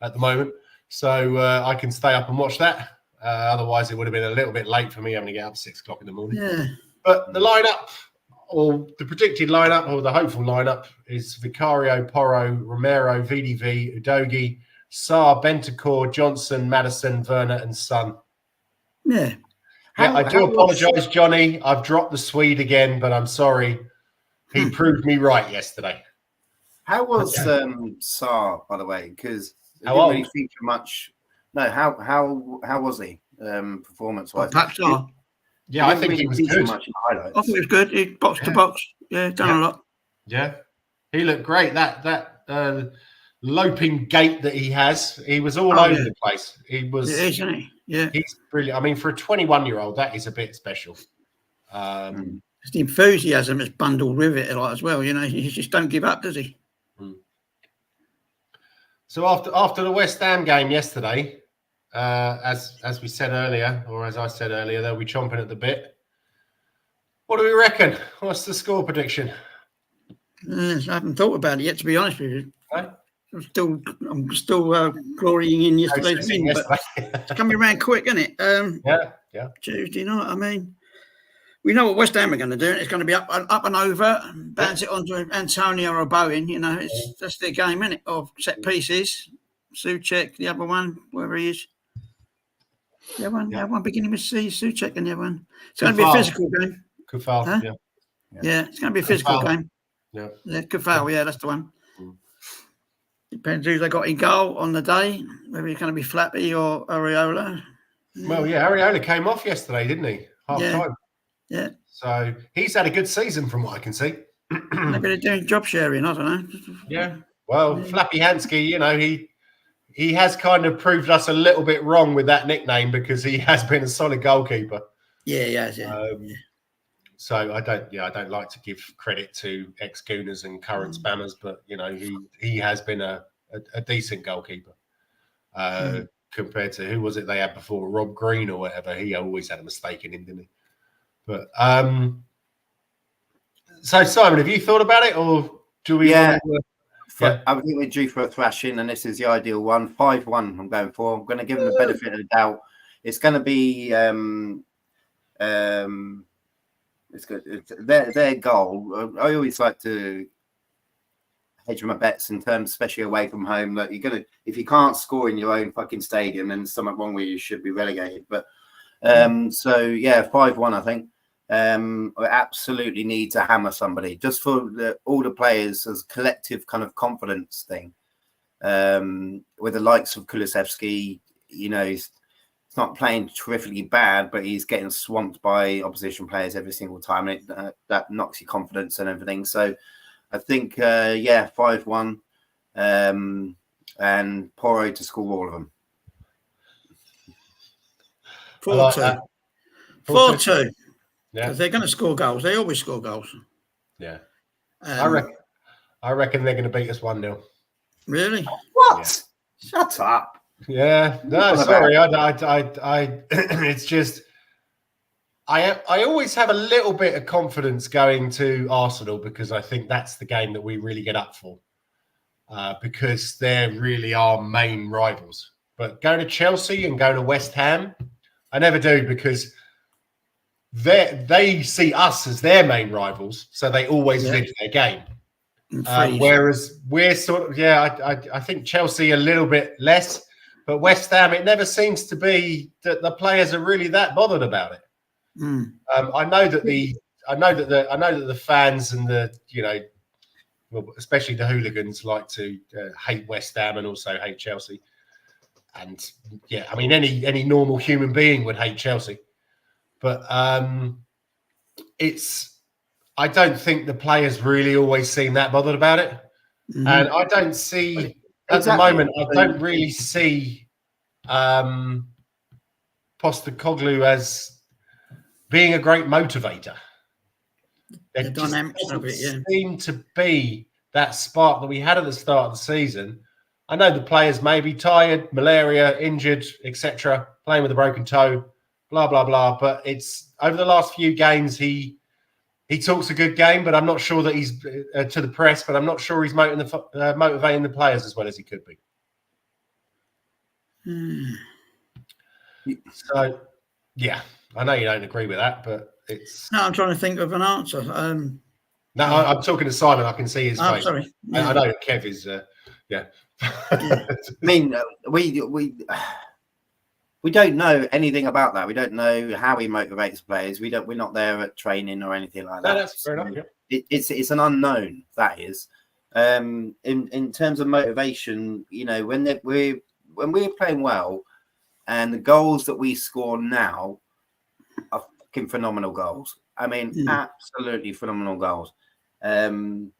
at the moment, so I can stay up and watch that. Otherwise, it would have been a little bit late for me having to get up at 6 o'clock in the morning. Yeah. But the lineup, or the predicted lineup, or the hopeful lineup, is Vicario, Porro, Romero, VDV, Udogie, Sarr, Bentancur, Johnson, Maddison, Werner, and Son. Yeah. I do apologise, Johnny. I've dropped the Swede again, but I'm sorry. He proved me right yesterday. How was Sarr, by the way? Because I didn't really feature much. No, how was he performance-wise? Yeah, I think he was good. I thought he was good. He box to box. Yeah, done a lot. Yeah, he looked great. That loping gait that he has, he was all over the place. He was, isn't he? Yeah, he's brilliant. I mean, for a 21-year-old, that is a bit special. It's the enthusiasm that's bundled with it a lot as well. You know, he just don't give up, does he? So after the West Ham game yesterday, as we said earlier, or as I said earlier, they'll be chomping at the bit. What do we reckon? What's the score prediction? I haven't thought about it yet, to be honest with you. Right. I'm still glorying in yesterday's win, but it's coming around quick, isn't it? Yeah. Tuesday night. I mean, we know what West Ham are going to do. It's going to be up and over, and bounce it onto Antonio or Bowen. You know, that's their game, isn't it? Of set pieces. Souček, the other one, wherever he is. The one beginning with C, Souček, and the other one. It's going to be a physical game. Kufal, huh? Yeah, it's going to be a physical game. Yeah, Kufal, yeah, that's the one. Depends who they got in goal on the day, whether it's going to be Flappy or Areola. Well, Areola came off yesterday, didn't he? Half time. Yeah. So he's had a good season from what I can see. Maybe they're doing job sharing, I don't know. Yeah. Well, Flappy Hansky, you know, he has kind of proved us a little bit wrong with that nickname because he has been a solid goalkeeper. Yeah, he has, yeah. So I don't like to give credit to ex-Gooners and current spammers, but you know, he has been a decent goalkeeper. Compared to who was it they had before, Rob Green or whatever. He always had a mistake in him, didn't he? But so Simon, have you thought about it, or do we? Yeah. Yeah. I think we're due for a thrashing, and this is the ideal one. 5-1 I'm going for. I'm going to give them the benefit of the doubt. It's going to be it's good. It's their goal. I always like to hedge my bets in terms, especially away from home, that you're gonna, if you can't score in your own fucking stadium, then there's something wrong with you. You should be relegated. But so yeah, 5-1. I think we absolutely need to hammer somebody just for all the players as collective kind of confidence thing. With the likes of Kulusevski, you know, he's not playing terrifically bad, but he's getting swamped by opposition players every single time. And that knocks your confidence and everything. So I think, 5-1 and Porro to score all of them. 4-2. 4-2. Yeah. Because they're going to score goals. They always score goals. Yeah. I reckon they're going to beat us 1-0. Really? What? Yeah. Shut up. Yeah, no, sorry. It's just I always have a little bit of confidence going to Arsenal because I think that's the game that we really get up for, because they're really our main rivals. But going to Chelsea and going to West Ham, I never do, because they see us as their main rivals, so they always live their game. Whereas we're sort of, I think Chelsea a little bit less. But West Ham, it never seems to be that the players are really that bothered about it. I know that the fans and the, you know, well, especially the hooligans like to hate West Ham and also hate Chelsea. And yeah, I mean any normal human being would hate Chelsea, but I don't think the players really always seem that bothered about it, and I don't see. At the moment, I don't really see Postecoglou as being a great motivator. There the just dynamics of it, doesn't seem to be that spark that we had at the start of the season. I know the players may be tired, malaria, injured, etc., playing with a broken toe, blah, blah, blah. But it's over the last few games, he talks a good game, but I'm not sure that he's to the press, but I'm not sure he's motivating the players as well as he could be. So, yeah, I know you don't agree with that, but it's... No, I'm trying to think of an answer. No, I'm talking to Simon. I can see his face. Sorry. I know Kev is, yeah. I mean, we don't know anything about that. We don't know how he motivates players. We're not there at training or anything like that. No, that's fair enough. Yeah. It's an unknown. That is. In terms of motivation, you know, when we're playing well, and the goals that we score now are fucking phenomenal goals. I mean, absolutely phenomenal goals. And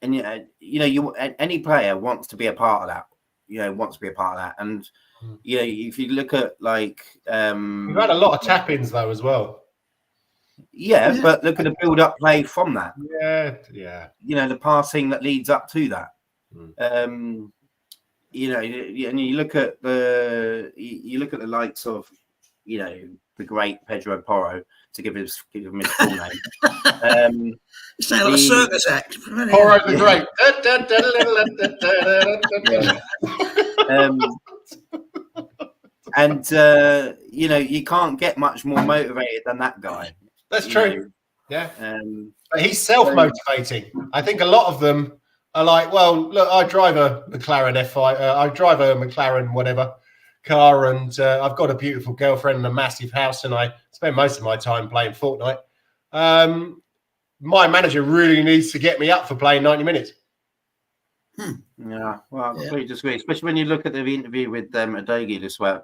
any player wants to be a part of that. And you know, if you look at like, we've had a lot of tap-ins though as well. Yeah, but look at the build-up play from that. Yeah. You know, the passing that leads up to that. You know, and you look at the likes of, you know, the great Pedro Porro, to give him his full name. It's like a circus act. Porro the Great. You know, you can't get much more motivated than that guy. That's true. Yeah. But he's self-motivating. I think a lot of them are like, well, look, I drive a McLaren F5, I drive a McLaren whatever car, and I've got a beautiful girlfriend and a massive house, and I spend most of my time playing Fortnite. My manager really needs to get me up for playing 90 minutes. Yeah, well, I completely disagree, especially when you look at the interview with Adogi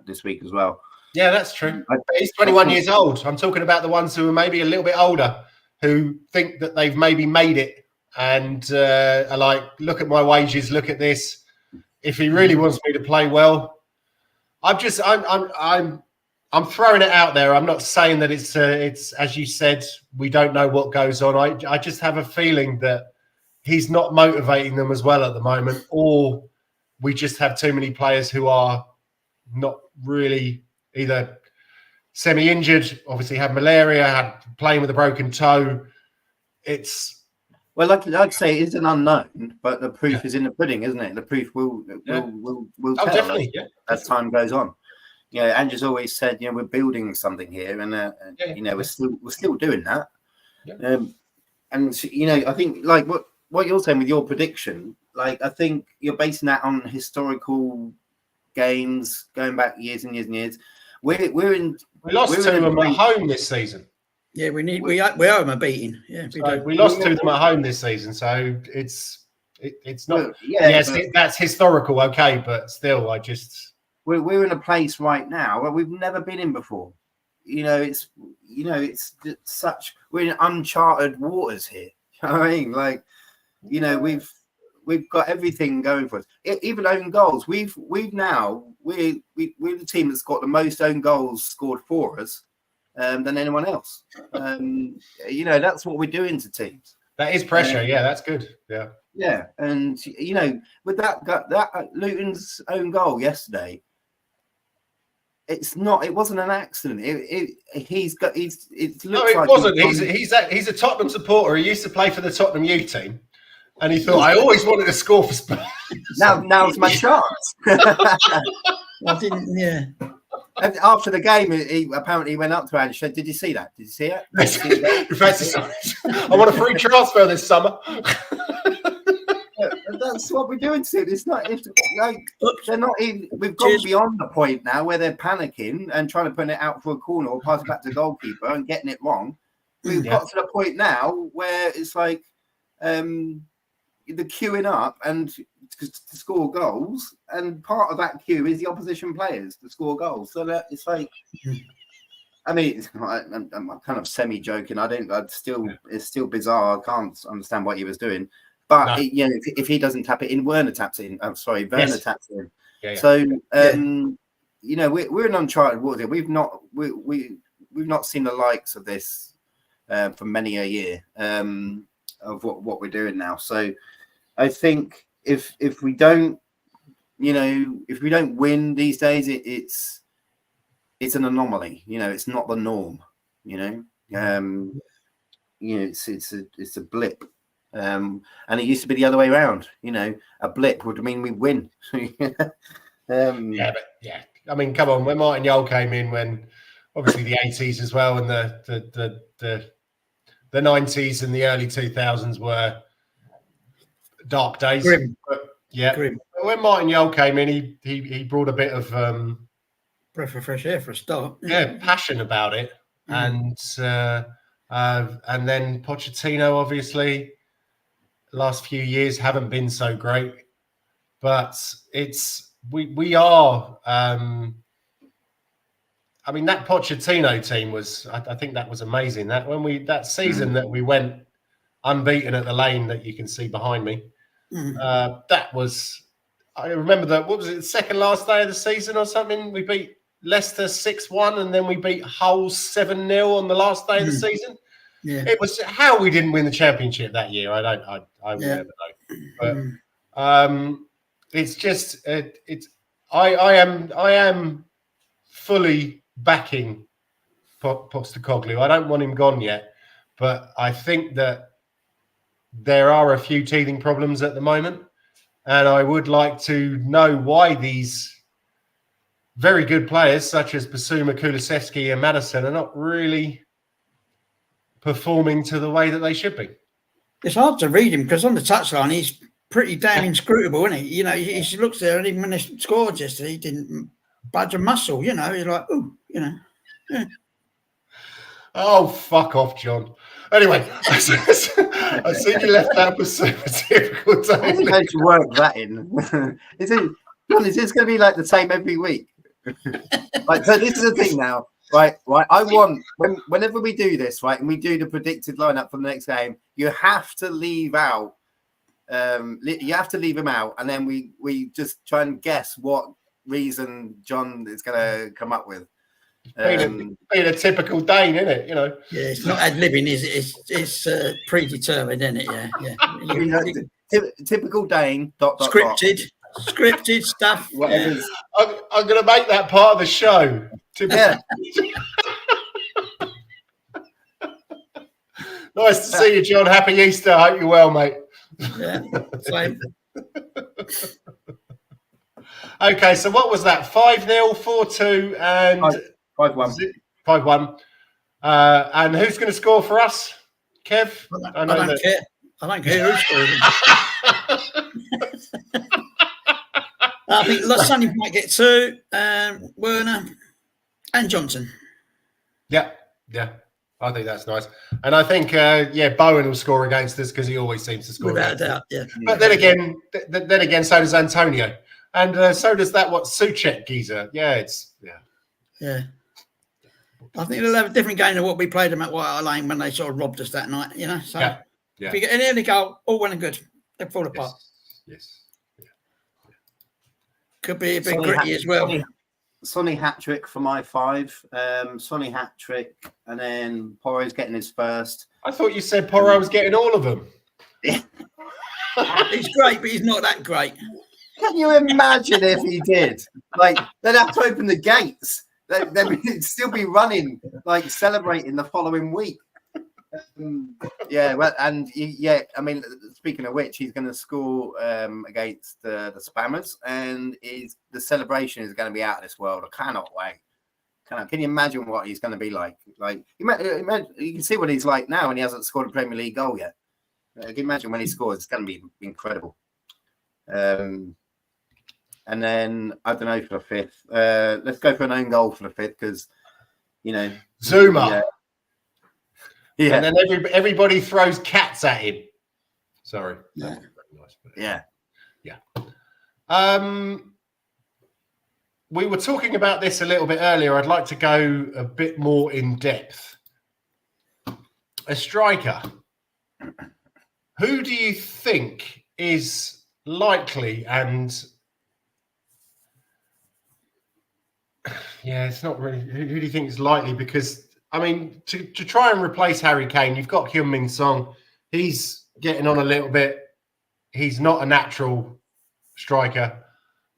this week as well. Yeah, that's true. He's 21 years old. I'm talking about the ones who are maybe a little bit older, who think that they've maybe made it and are like, look at my wages, look at this. If he really wants me to play well, I'm throwing it out there. I'm not saying that it's as you said, we don't know what goes on. I just have a feeling that he's not motivating them as well at the moment, or we just have too many players who are not really either semi-injured, obviously have malaria, had playing with a broken toe. Well, like I say, it's an unknown, but the proof is in the pudding, isn't it? The proof will tell definitely, as time goes on. You know, Andrew's always said, you know, we're building something here, and you know, we're still doing that. Yeah. And you know, I think like what you're saying with your prediction, like I think you're basing that on historical games going back years and years and years. We lost to them at home this season. Yeah, we owe them a beating. Yeah, we lost to them at home this season, so it's not. Well, yes, that's historical, okay, but still, we're in a place right now where we've never been in before. You know, it's we're in uncharted waters here. You know what I mean? Like, you know, we've got everything going for us. Even own goals. We're the team that's got the most own goals scored for us than anyone else. You know, that's what we're doing to teams. That is pressure. Yeah, that's good. Yeah. Yeah, and you know, with that Luton's own goal yesterday, it wasn't an accident. It wasn't. He's a Tottenham supporter. He used to play for the Tottenham youth team, and he thought, I always wanted to score for Spurs. Now's my chance. I didn't. Yeah. And after the game, he apparently went up to Ange and said, "Did you see that? Did you see it? I want a free transfer this summer." That's what we're doing to it. It's not they're not even. We've gone beyond the point now where they're panicking and trying to put it out for a corner or pass it back to the goalkeeper and getting it wrong. We've got to the point now where it's like the queuing up and to score goals, and part of that queue is the opposition players to score goals. So that it's like, I mean, I'm kind of semi-joking. It's still bizarre. I can't understand what he was doing. But you know, if he doesn't tap it in, Werner taps it in. I'm sorry, Werner taps it in. Yeah. So you know, we're in uncharted waters. We've not seen the likes of this for many a year of what we're doing now. So I think if we don't, you know, if we don't win these days, it's an anomaly. You know, it's not the norm. You know, it's a blip. And it used to be the other way around. You know, a blip would mean we win. I mean, come on. When Martin Jol came in, when obviously the 80s as well, and the 90s and the early 2000s were dark days. Grim. Grim. When Martin Jol came in, he brought a bit of breath of fresh air for a start. Passion about it, and then Pochettino, obviously. Last few years haven't been so great, but we are. I mean, that Pochettino team was. I think that was amazing. That season that we went unbeaten at the Lane that you can see behind me. That was. I remember that. What was it? The second last day of the season or something? We beat Leicester 6-1, and then we beat Hull 7-0 on the last day of the season. Yeah, it was how we didn't win the championship that year. I will never know. But it's just I am fully backing Postecoglou. I don't want him gone yet, but I think that there are a few teething problems at the moment, and I would like to know why these very good players such as Basuma, Kulusevski, and Maddison are not really performing to the way that they should be. It's hard to read him because on the touchline he's pretty damn inscrutable, isn't he? You know, he looks there, and even when they scored yesterday, he didn't budge a muscle. You know, he's like, oh, you know. Yeah. Oh, fuck off, John. Anyway, I see you left out Basuma. Typical time. I'm going to work that in. Is this going to be like the same every week? Like, so this is the thing now. Right. I want whenever we do this, right, and we do the predicted lineup for the next game, you have to leave out. You have to leave him out, and then we just try and guess what reason John is going to come up with. Being a typical Dane, isn't it? You know. Yeah, it's not ad libbing, is it? It's predetermined, isn't it? Yeah. Typical Dane. Scripted. Scripted stuff. Whatever. I'm going to make that part of the show. Yeah. Nice to see you, John. Happy Easter. Hope you're well, mate. Yeah, same. Okay, so what was that? 5-0, 4-2, and 5-1. 5-1. And who's going to score for us? Kev? I don't care. I don't care who scores. I think Sonny might get 2, Werner and Johnson. Yeah. I think that's nice. And I think, Bowen will score against us because he always seems to score. Without a doubt, yeah. But then again, so does Antonio. And so does that, Suchek geezer. Yeah. I think they'll have a different game than what we played them at White Hart Lane when they sort of robbed us that night, So if you get any goal, all well and good. They fall apart. Yes. Yeah. Could be a bit gritty as well. Sonny hat-trick for my 5. Sonny hat-trick, and then Porro's getting his first. I thought you said Porro was getting all of them. He's great, but he's not that great. Can you imagine if he did? Like, they'd have to open the gates. They'd still be running, like, celebrating the following week. I mean, speaking of which, he's going to score against the Spammers, and the celebration is going to be out of this world. I cannot wait. Can you imagine what he's going to be like? Like, you can see what he's like now, and he hasn't scored a Premier League goal yet. Can you imagine when he scores? It's going to be incredible. And then I don't know for the 5th. Let's go for an own goal for the 5th because Zuma. Yeah. And then everybody throws cats at him. Sorry. Yeah. We were talking about this a little bit earlier. I'd like to go a bit more in depth. A striker. Who do you think is likely and... Yeah, it's not really... Who do you think is likely? Because... I mean, to try and replace Harry Kane, you've got Heung-min Son. He's getting on a little bit. He's not a natural striker.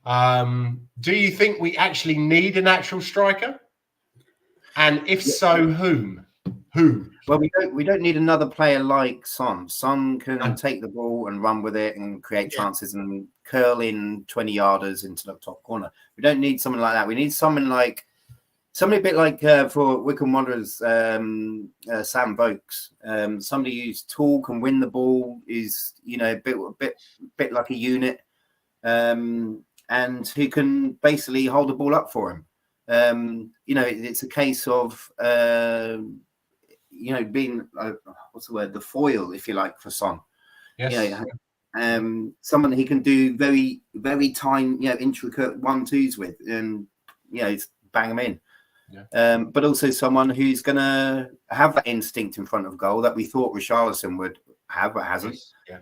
Do you think we actually need a natural striker? And if so, whom? Who? Well, we don't need another player like Son. Son can take the ball and run with it and create chances and curl in 20-yarders into the top corner. We don't need someone like that. We need someone a bit like for Wycombe Wanderers, Sam Vokes. Somebody who's tall, can win the ball, is a bit like a unit, and who can basically hold the ball up for him. It's a case of being the foil, if you like, for Son. Yes. Someone he can do very, very intricate 1-2s with, and bang them in. Yeah. But also someone who's going to have that instinct in front of goal that we thought Richarlison would have, but hasn't. Yeah.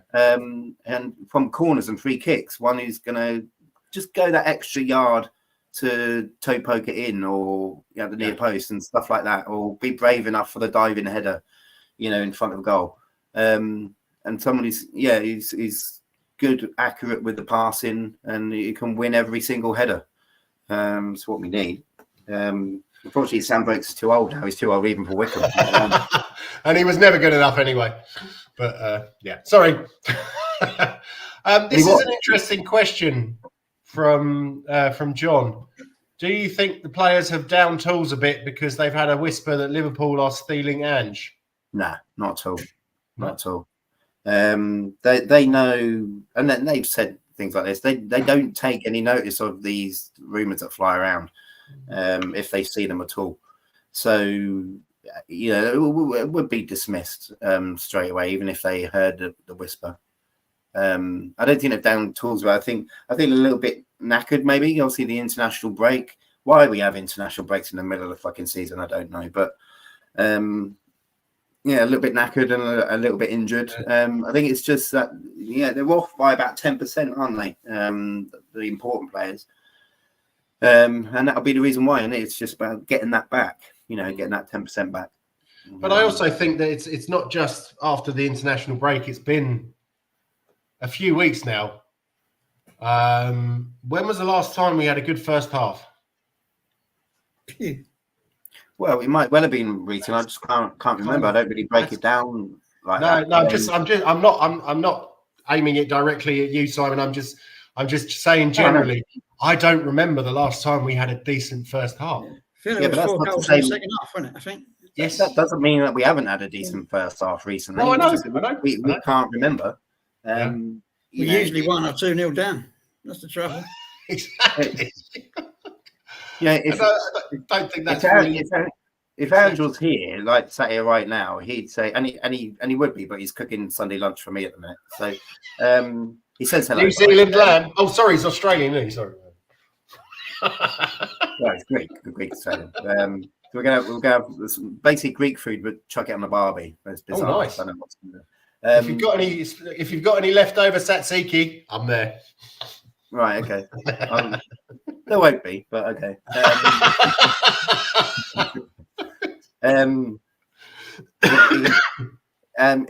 And from corners and free kicks, one who's going to just go that extra yard to toe poke it in, or the near post and stuff like that, or be brave enough for the diving header, in front of goal. And someone who's good, accurate with the passing, and he can win every single header. That's what we need. Unfortunately, Sam Vokes is too old now. He's too old even for Wycombe. And he was never good enough anyway. But, sorry. This is an interesting question from John. Do you think the players have down tools a bit because they've had a whisper that Liverpool are stealing Ange? Nah, not at all. Not at all. They know, and then they've said things like this. They don't take any notice of these rumours that fly around. If they see them at all. So, it would be dismissed straight away, even if they heard the whisper. I don't think they're down tools, but I think a little bit knackered, maybe. Obviously, the international break. Why we have international breaks in the middle of the fucking season, I don't know. But, a little bit knackered and a little bit injured. I think it's just that, they're off by about 10%, aren't they? The important players. And that'll be the reason why, and it's just about getting that back, getting that 10% back. But I also think that it's not just after the international break. It's been a few weeks now. When was the last time we had a good first half? Well, it might well have been recent. I just can't remember. I don't really break it down like No, that. no, I'm not aiming it directly at you, Simon. I'm just saying generally. I don't remember the last time we had a decent first half. I feel Yeah, it was but that's 4 not to goals say- in the second half, wasn't it? I think. Yes, That doesn't mean that we haven't had a decent first half recently. No, I know, It's just that I know. we can't remember. We usually 1 or 2-0 down. That's the trouble. exactly. Yeah, I don't think that's really. If Angel's here, like sat here right now, he'd say, and he would be, but he's cooking Sunday lunch for me at the minute. So he says hello. New Zealand lamb. Oh, sorry, he's Australian. No, sorry. Well, it's Greek Australian. So we're gonna have some basic Greek food, but chuck it on the barbie. That's bizarre. Oh, nice. I don't know what's in there. If you've got any leftover tzatziki, I'm there. Right, okay. There won't be, but okay.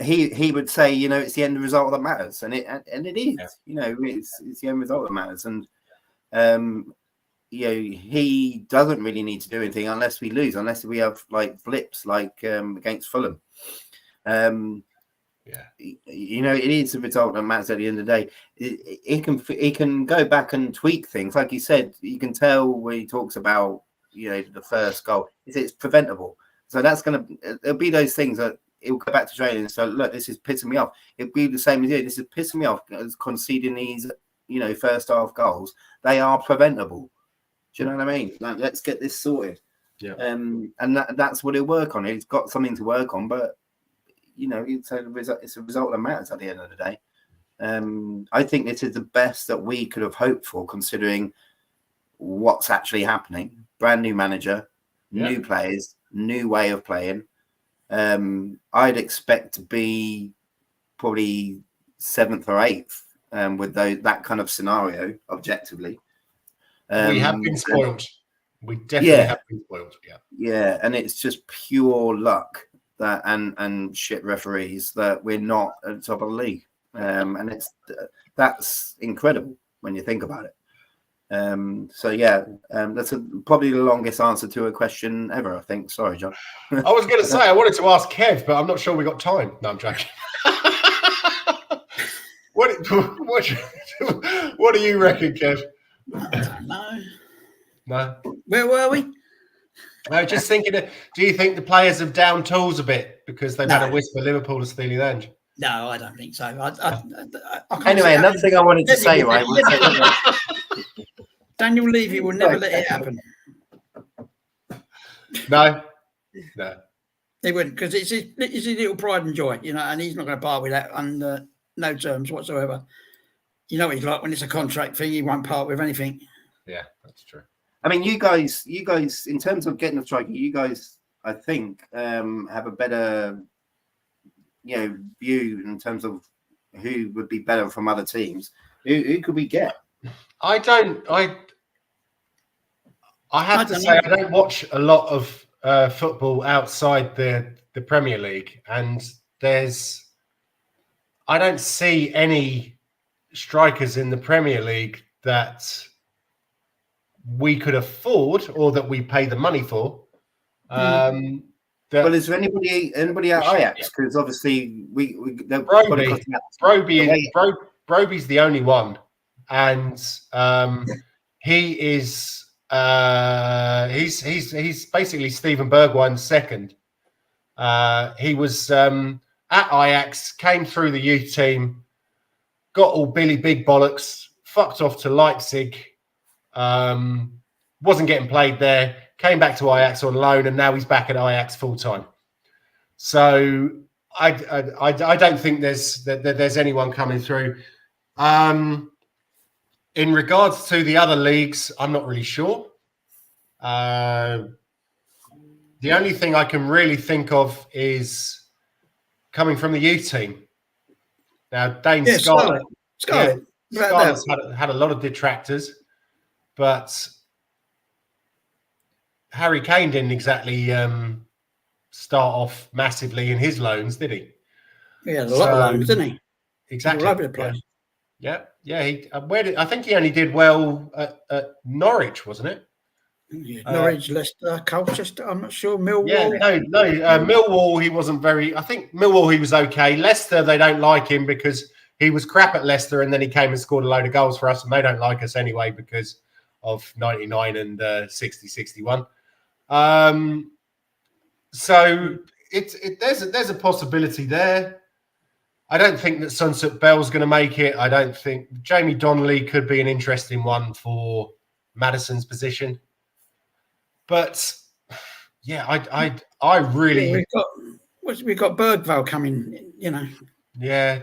He would say, it's the end result that matters, and it is. Yeah. It's the end result that matters, and he doesn't really need to do anything unless we lose, unless we have like blips like against Fulham. It is the result that matters at the end of the day. It can go back and tweak things, like you said. You can tell when he talks about the first goal, it's preventable. So it'll be those things that it'll go back to training. So look, this is pissing me off. It'll be the same as you. This is pissing me off as conceding these first half goals. They are preventable. Do you know what I mean? Like, let's get this sorted. Yeah. And that's what he'll work on. He's got something to work on, but it's a result that matters at the end of the day. I think this is the best that we could have hoped for, considering what's actually happening. Brand new manager, new players, new way of playing. I'd expect to be probably 7th or 8th with that kind of scenario, objectively. We have been spoiled. We definitely have been spoiled. Yeah, and it's just pure luck that and shit referees that we're not at the top of the league. And that's incredible when you think about it. That's probably the longest answer to a question ever, I think. Sorry, John. I was going to say, I wanted to ask Kev, but I'm not sure we got time. No, I'm joking. What do you reckon, Kev? I don't know. No. Where were we? I was just thinking, do you think the players have down tools a bit because they've had a whisper Liverpool to Steely Dan? No, I don't think so. I anyway, another thing I wanted to say, right? Daniel Levy will never let it happen. No. He wouldn't, because it's his little pride and joy, and he's not going to part with that under no terms whatsoever. You know what he's like when it's a contract thing; he won't part with anything. Yeah, that's true. I mean, you guys, in terms of getting a striker, you guys, I think, have a better, view in terms of who would be better from other teams. Who could we get? I have to say, I don't watch a lot of football outside the Premier League, and I don't see any strikers in the Premier League that we could afford or that we pay the money for. Well, is there anybody at Ajax? Because obviously Broby's the only one, and he is he's basically Steven Bergwijn's second. He was at Ajax, came through the youth team, got all Billy Big Bollocks, fucked off to Leipzig, wasn't getting played there, came back to Ajax on loan, and now he's back at Ajax full time. So I don't think there's anyone coming through. In regards to the other leagues, I'm not really sure. The only thing I can really think of is coming from the youth team. Now, Dane Scarlett. Scarlett's had a lot of detractors, but Harry Kane didn't exactly start off massively in his loans, did he? He had a lot of loans, didn't he? Exactly. All over the place. Yeah. I think he only did well at Norwich, wasn't it? Norwich, Leicester, Colchester. I'm not sure. Millwall. Yeah, no. Millwall, he wasn't very. I think Millwall, he was okay. Leicester, they don't like him because he was crap at Leicester, and then he came and scored a load of goals for us, and they don't like us anyway because of 99 and 60, 61. So there's a possibility there. I don't think that Sunset Bell's going to make it. I don't think Jamie Donnelly could be an interesting one for Maddison's position. But yeah, I really we've got Bergvall coming, you know. Yeah,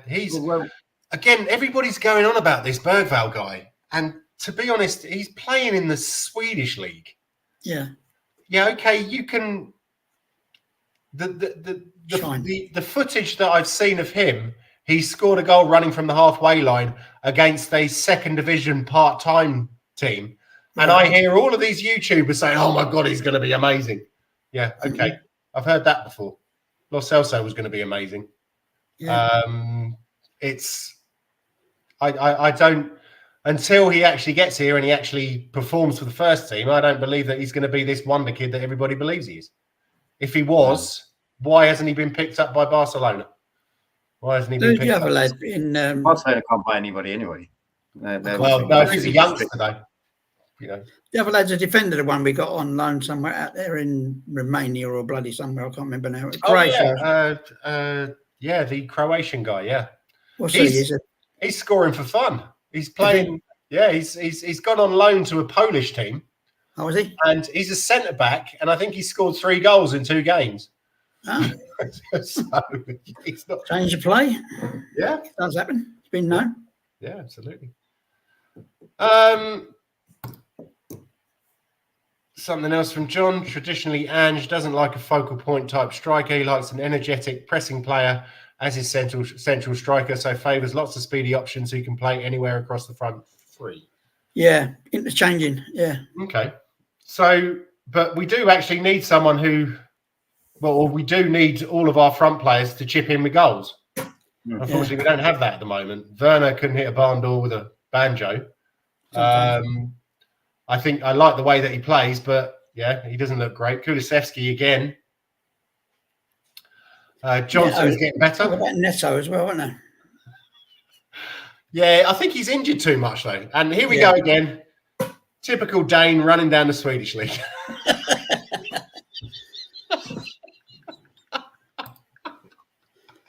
again, everybody's going on about this Bergvall guy, and to be honest, he's playing in the Swedish league. Yeah. Yeah, okay, you can the footage that I've seen of him, he scored a goal running from the halfway line against a second division part-time team. And I hear all of these YouTubers saying, "Oh my God, he's going to be amazing." Yeah, okay. I've heard that before. Lo Celso was going to be amazing. Yeah. I don't, until he actually gets here and he actually performs for the first team, I don't believe that he's going to be this wonder kid that everybody believes he is. If he was, why hasn't he been picked up by Barcelona? Why hasn't he been picked up? Barcelona can't buy anybody anyway. Well, no, he's a youngster though. You know. The other lad's a defender, the one we got on loan somewhere out there in Romania or bloody somewhere. I can't remember now. Yeah, the Croatian guy. Yeah, he's scoring for fun. He's playing. Yeah, he's gone on loan to a Polish team. Oh, is he? And he's a centre back, and I think he scored 3 goals in 2 games. Oh. So he's not change of play. Yeah, it does happen. It's been known. Yeah, absolutely. Something else from John. Traditionally, Ange doesn't like a focal point type striker. He likes an energetic pressing player as his central striker, so favours lots of speedy options who can play anywhere across the front 3. Yeah, interchanging. Yeah. Okay. So, but we do actually need someone who, well, we do need all of our front players to chip in with goals. Unfortunately, we don't have that at the moment. Werner couldn't hit a barn door with a banjo. I think I like the way that he plays, but yeah, he doesn't look great. Kulusevski again. Johnson's getting better. What about Neto as well, isn't it? Yeah, I think he's injured too much though. And here we go again. Typical Dane running down the Swedish league.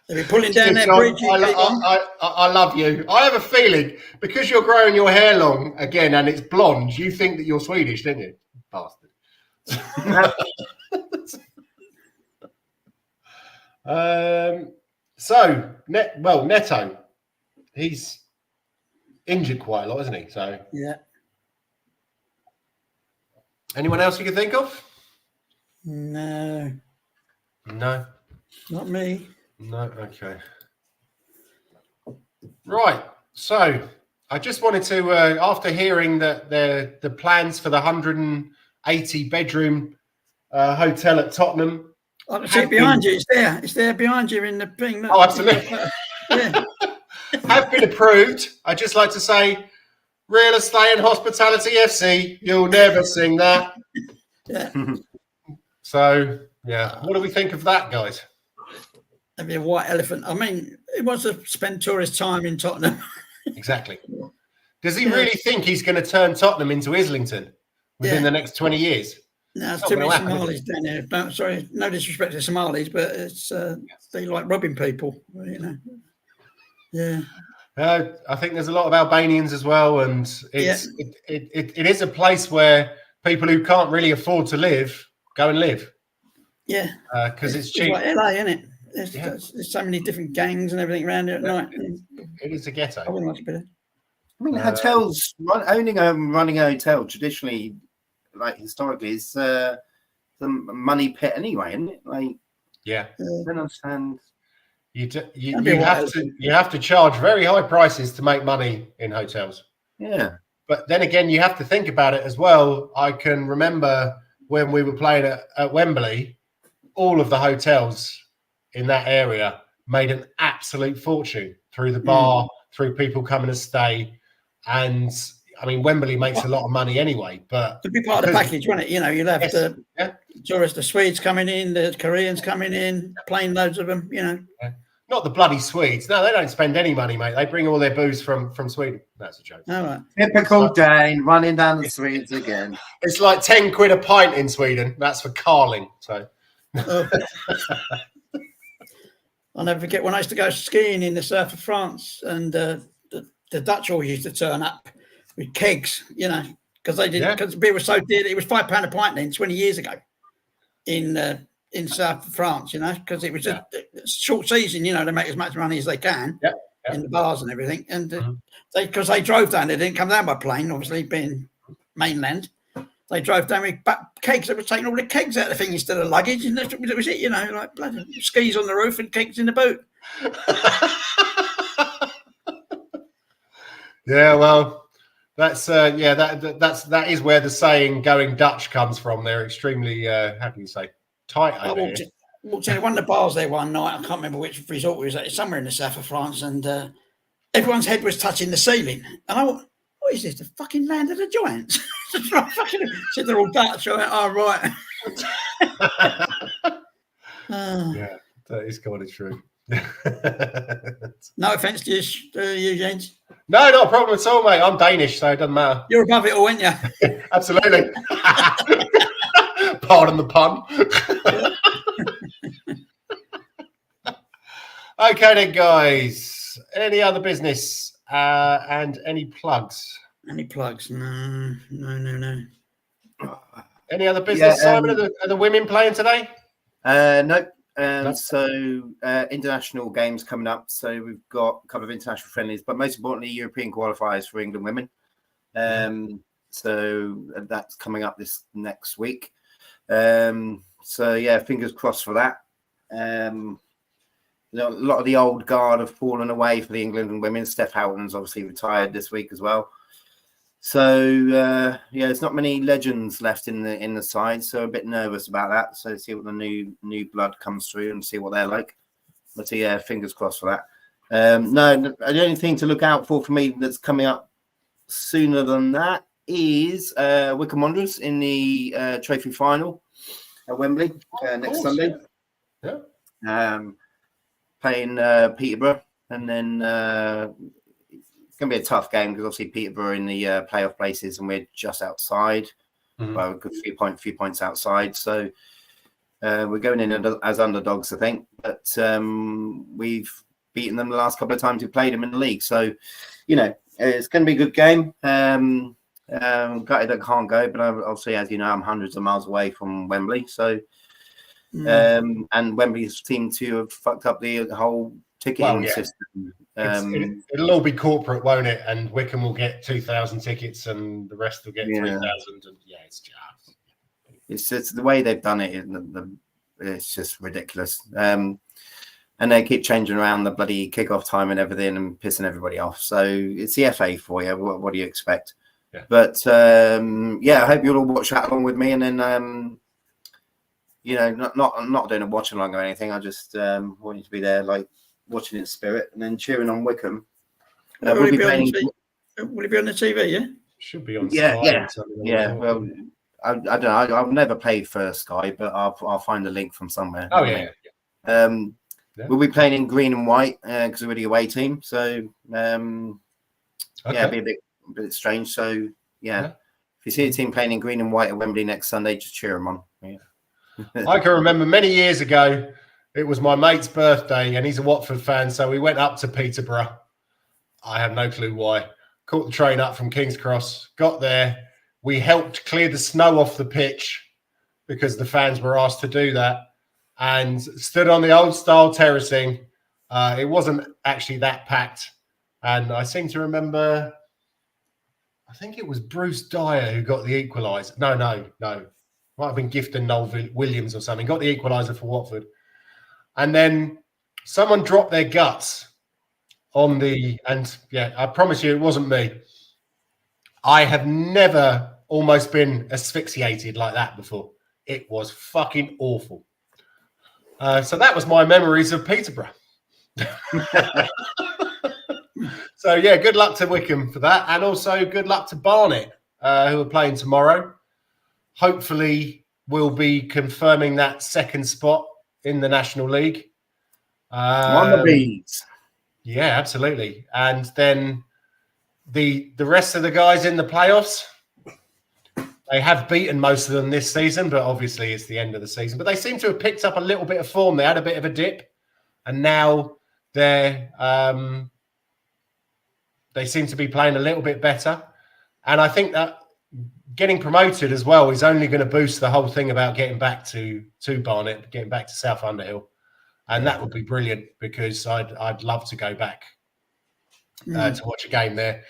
They're pulling down that bridge. I love you. I have a feeling because you're growing your hair long again and it's blonde, you think that you're Swedish, don't you? Bastard. Neto, he's injured quite a lot, isn't he? So yeah. Anyone else you can think of? No. No. Not me. No, okay. Right. So I just wanted to, after hearing that the plans for the 180 bedroom hotel at Tottenham. I can see it behind you. It's there. It's there behind you in the thing. Oh, absolutely. Yeah. Have been approved. I'd just like to say, Real Estate and Hospitality FC, you'll never sing that. Yeah. So, yeah. What do we think of that, guys? That'd be a white elephant. I mean, he wants to spend tourist time in Tottenham. Exactly. Does he really think he's going to turn Tottenham into Islington within the next 20 years? No, it's too many Somalis down there. No, sorry, no disrespect to Somalis, but it's they like robbing people, you know. Yeah. I think there's a lot of Albanians as well, and it is a place where people who can't really afford to live go and live. Yeah. Because it's cheap. It's like LA, isn't it? There's so many different gangs and everything around it at night. It is a ghetto. I wouldn't like to be there. I mean, hotels, running a hotel traditionally, like historically, is the money pit anyway, isn't it? Like, yeah. I don't understand. You have to charge very high prices to make money in hotels. Yeah. But then again, you have to think about it as well. I can remember when we were playing at Wembley, all of the hotels in that area made an absolute fortune through the bar, through people coming to stay. And I mean, Wembley makes a lot of money anyway, but it'd be part of the package, wouldn't it? You know, you'll have the tourists, the Swedes coming in, the Koreans coming in, playing loads of them, you know. Yeah. Not the bloody Swedes. No, they don't spend any money, mate. They bring all their booze from Sweden. That's a joke. All right. Typical Dane running down the Swedes again. It's like 10 quid a pint in Sweden. That's for Carling. So I'll never forget when I used to go skiing in the south of France, and the Dutch always used to turn up with kegs, you know, because they didn't, because beer was so dear. It was £5 a pint then 20 years ago in south of France, you know, because it was a short season, you know, they make as much money as they can in the bars and everything. And because they drove down, they didn't come down by plane, obviously being mainland. They drove down with kegs. They were taking all the kegs out of the thing instead of luggage, and that was it, you know, like bloody skis on the roof and kegs in the boot. Yeah, well, that's that is where the saying "going Dutch" comes from. They're extremely how can you say tight over here. Walked in one of the bars there one night. I can't remember which resort it was at. It's somewhere in the south of France, and everyone's head was touching the ceiling. And I went, "What is this? The fucking land of the giants?" Said they're all Dutch. I went, "Oh right." Yeah, that is kind of true. No offence to you, James. No, not a problem at all, mate. I'm Danish, so it doesn't matter. You're above it all, aren't you? Absolutely. Pardon the pun. Okay then, guys. Any other business and any plugs? Any plugs? No. Any other business, Simon? Are the women playing today? Nope. So international games coming up. So we've got a couple of international friendlies, but most importantly, European qualifiers for England women. So that's coming up this next week. So yeah, fingers crossed for that. A lot of the old guard have fallen away for the England and women. Steph Houghton's obviously retired this week as well. So there's not many legends left in the side, so a bit nervous about that. So see what the new blood comes through and see what they're like. But yeah, fingers crossed for that. No, the only thing to look out for me that's coming up sooner than that is Wycombe Wanderers in the trophy final at Wembley next Sunday. Yeah. Playing Peterborough, and then it's going to be a tough game because obviously Peterborough in the playoff places, and we're just outside. Well, a good few points outside. So we're going in as underdogs, I think. But we've beaten them the last couple of times we played them in the league. So, you know, it's going to be a good game. Gutted I can't go, but obviously, as you know, I'm hundreds of miles away from Wembley. So, and Wembley's team to have fucked up the whole ticketing system. It'll all be corporate, won't it? And Wycombe will get 2,000 tickets, and the rest will get 3,000. And it's just the way they've done it. It's just ridiculous. And they keep changing around the bloody kickoff time and everything, and pissing everybody off. So it's the FA for you. What do you expect? Yeah. But I hope you'll all watch that along with me, and then. You know, not doing a watch along or anything. I just want you to be there, like watching in spirit, and then cheering on Wycombe. Will it be on the TV? Yeah, should be on. Yeah. Well, I don't know. I've never played for Sky, but I'll find a link from somewhere. Oh yeah. We'll be playing in green and white because we're the away team. So it'll be a bit strange. So if you see a team playing in green and white at Wembley next Sunday, just cheer them on. Yeah. I can remember many years ago, it was my mate's birthday and he's a Watford fan. So we went up to Peterborough. I have no clue why. Caught the train up from King's Cross, got there. We helped clear the snow off the pitch because the fans were asked to do that, and stood on the old style terracing. It wasn't actually that packed. And I seem to remember, I think it was Bruce Dyer who got the equaliser. No. Might have been Gifton Noel Williams or something. Got the equaliser for Watford. And then someone dropped their guts on I promise you it wasn't me. I have never almost been asphyxiated like that before. It was fucking awful. So that was my memories of Peterborough. So, yeah, good luck to Wickham for that. And also good luck to Barnet, who are playing tomorrow. Hopefully, we'll be confirming that second spot in the National League. On the bees. Yeah, absolutely. And then the rest of the guys in the playoffs, they have beaten most of them this season, but obviously it's the end of the season. But they seem to have picked up a little bit of form. They had a bit of a dip, and now they seem to be playing a little bit better. And I think that getting promoted as well is only going to boost the whole thing about getting back to Barnet, getting back to South Underhill. And that would be brilliant because I'd love to go back to watch a game there.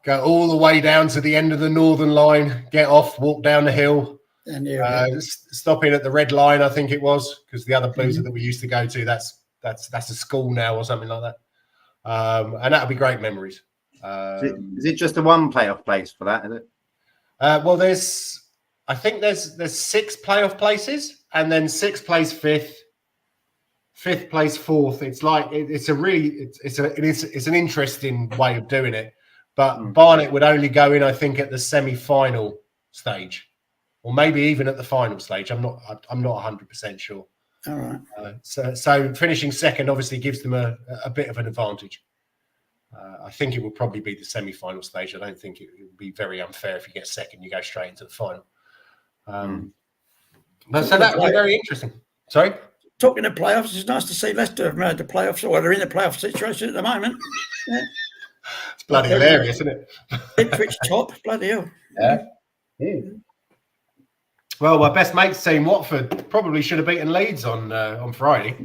Go all the way down to the end of the Northern Line, get off, walk down the hill, stop in at the Red Line, I think it was, because the other blues that we used to go to, that's a school now or something like that. And that would be great memories. Is it just the one playoff place for that, is it? Well, I think there's 6 playoff places, and then 6th place 5th. 5th place 4th. It's like it's an interesting way of doing it. But Barnet would only go in, I think, at the semi-final stage, or maybe even at the final stage. I'm not 100% sure. All right. So finishing second obviously gives them a bit of an advantage. I think it will probably be the semi-final stage. I don't think it would be very unfair if you get second, you go straight into the final. But so that would be very interesting. Sorry. Talking of playoffs, it's nice to see Leicester have made the playoffs, or they're in the playoff situation at the moment. Yeah. It's bloody hilarious, isn't it? Ipswich top, bloody hell. Yeah. Well, my best mate's team, Watford, probably should have beaten Leeds on Friday.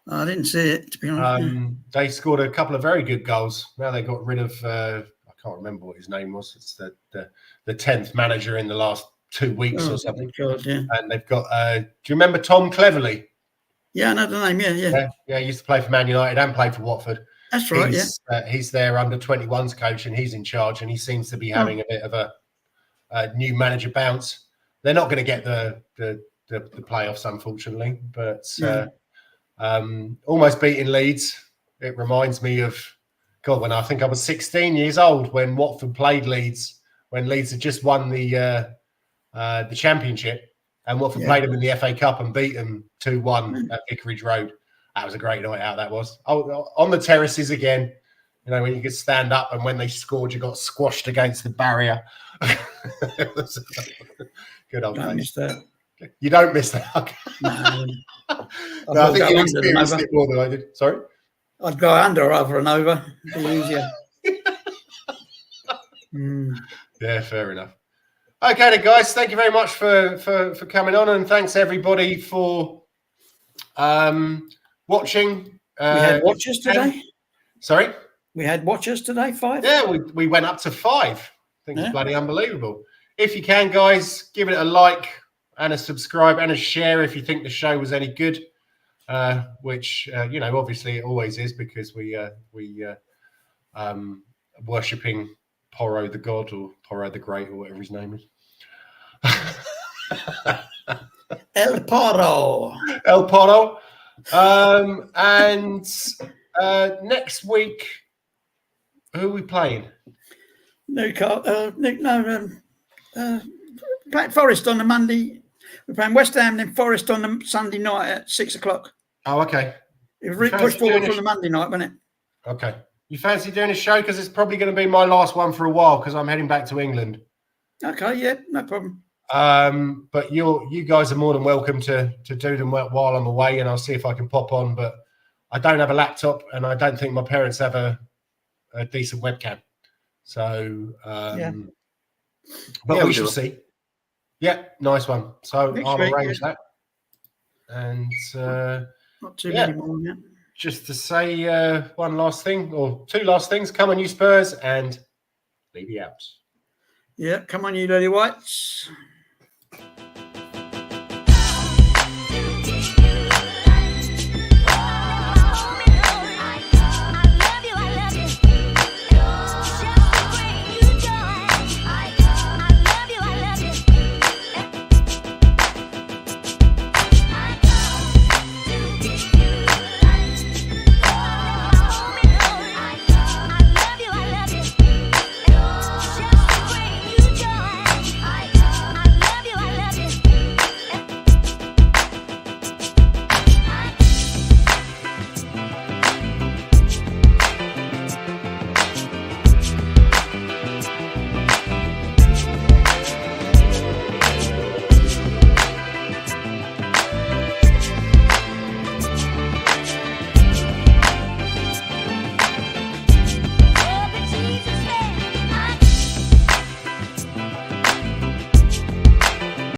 I didn't see it, to be honest. They scored a couple of very good goals. Now they got rid of, I can't remember what his name was. It's the 10th manager in the last 2 weeks or something. God, yeah. And they've got, do you remember Tom Cleverley? Yeah, I know the name, yeah. Yeah, he used to play for Man United and played for Watford. That's right, He's their under-21s coach, and he's in charge, and he seems to be having a bit of a new manager bounce. They're not going to get the playoffs, unfortunately, but almost beating Leeds. It reminds me of, God, when I think I was 16 years old when Watford played Leeds, when Leeds had just won the championship. And Watford played them in the FA Cup and beat them 2-1 at Vicarage Road. That was a great night out, that was. Oh, on the terraces again, you know, when you could stand up, and when they scored, you got squashed against the barrier. It was good old days. You don't miss that? No. No, I think you experienced it more than I did. Sorry? I'd go under rather than over. It'd be easier. Yeah, fair enough. Okay, then, guys, thank you very much for coming on, and thanks everybody for watching. We had watchers today. Sorry, we had watchers today. 5. Yeah, we went up to 5. I think it's bloody unbelievable. If you can, guys, give it a like and a subscribe and a share if you think the show was any good. Which you know, obviously, it always is, because we worshipping Porro the God, or Porro the Great, or whatever his name is. El Porro. And next week, who are we playing? Playing Forest on the Monday. We're playing West Ham, then Forest on the Sunday night at 6 o'clock. Oh, okay. It was pushed forward from the Monday night, wasn't it? Okay. You fancy doing a show? Because it's probably going to be my last one for a while, because I'm heading back to England. Okay, yeah, no problem. But you guys are more than welcome to do them while I'm away, and I'll see if I can pop on. But I don't have a laptop, and I don't think my parents have a decent webcam. So, but we shall see. Yeah, nice one. So I'll arrange that. And not too many more yet. Just to say one last thing, or 2 last things. Come on, you Spurs, and leave the Alps. Yeah, come on, you Lily Whites.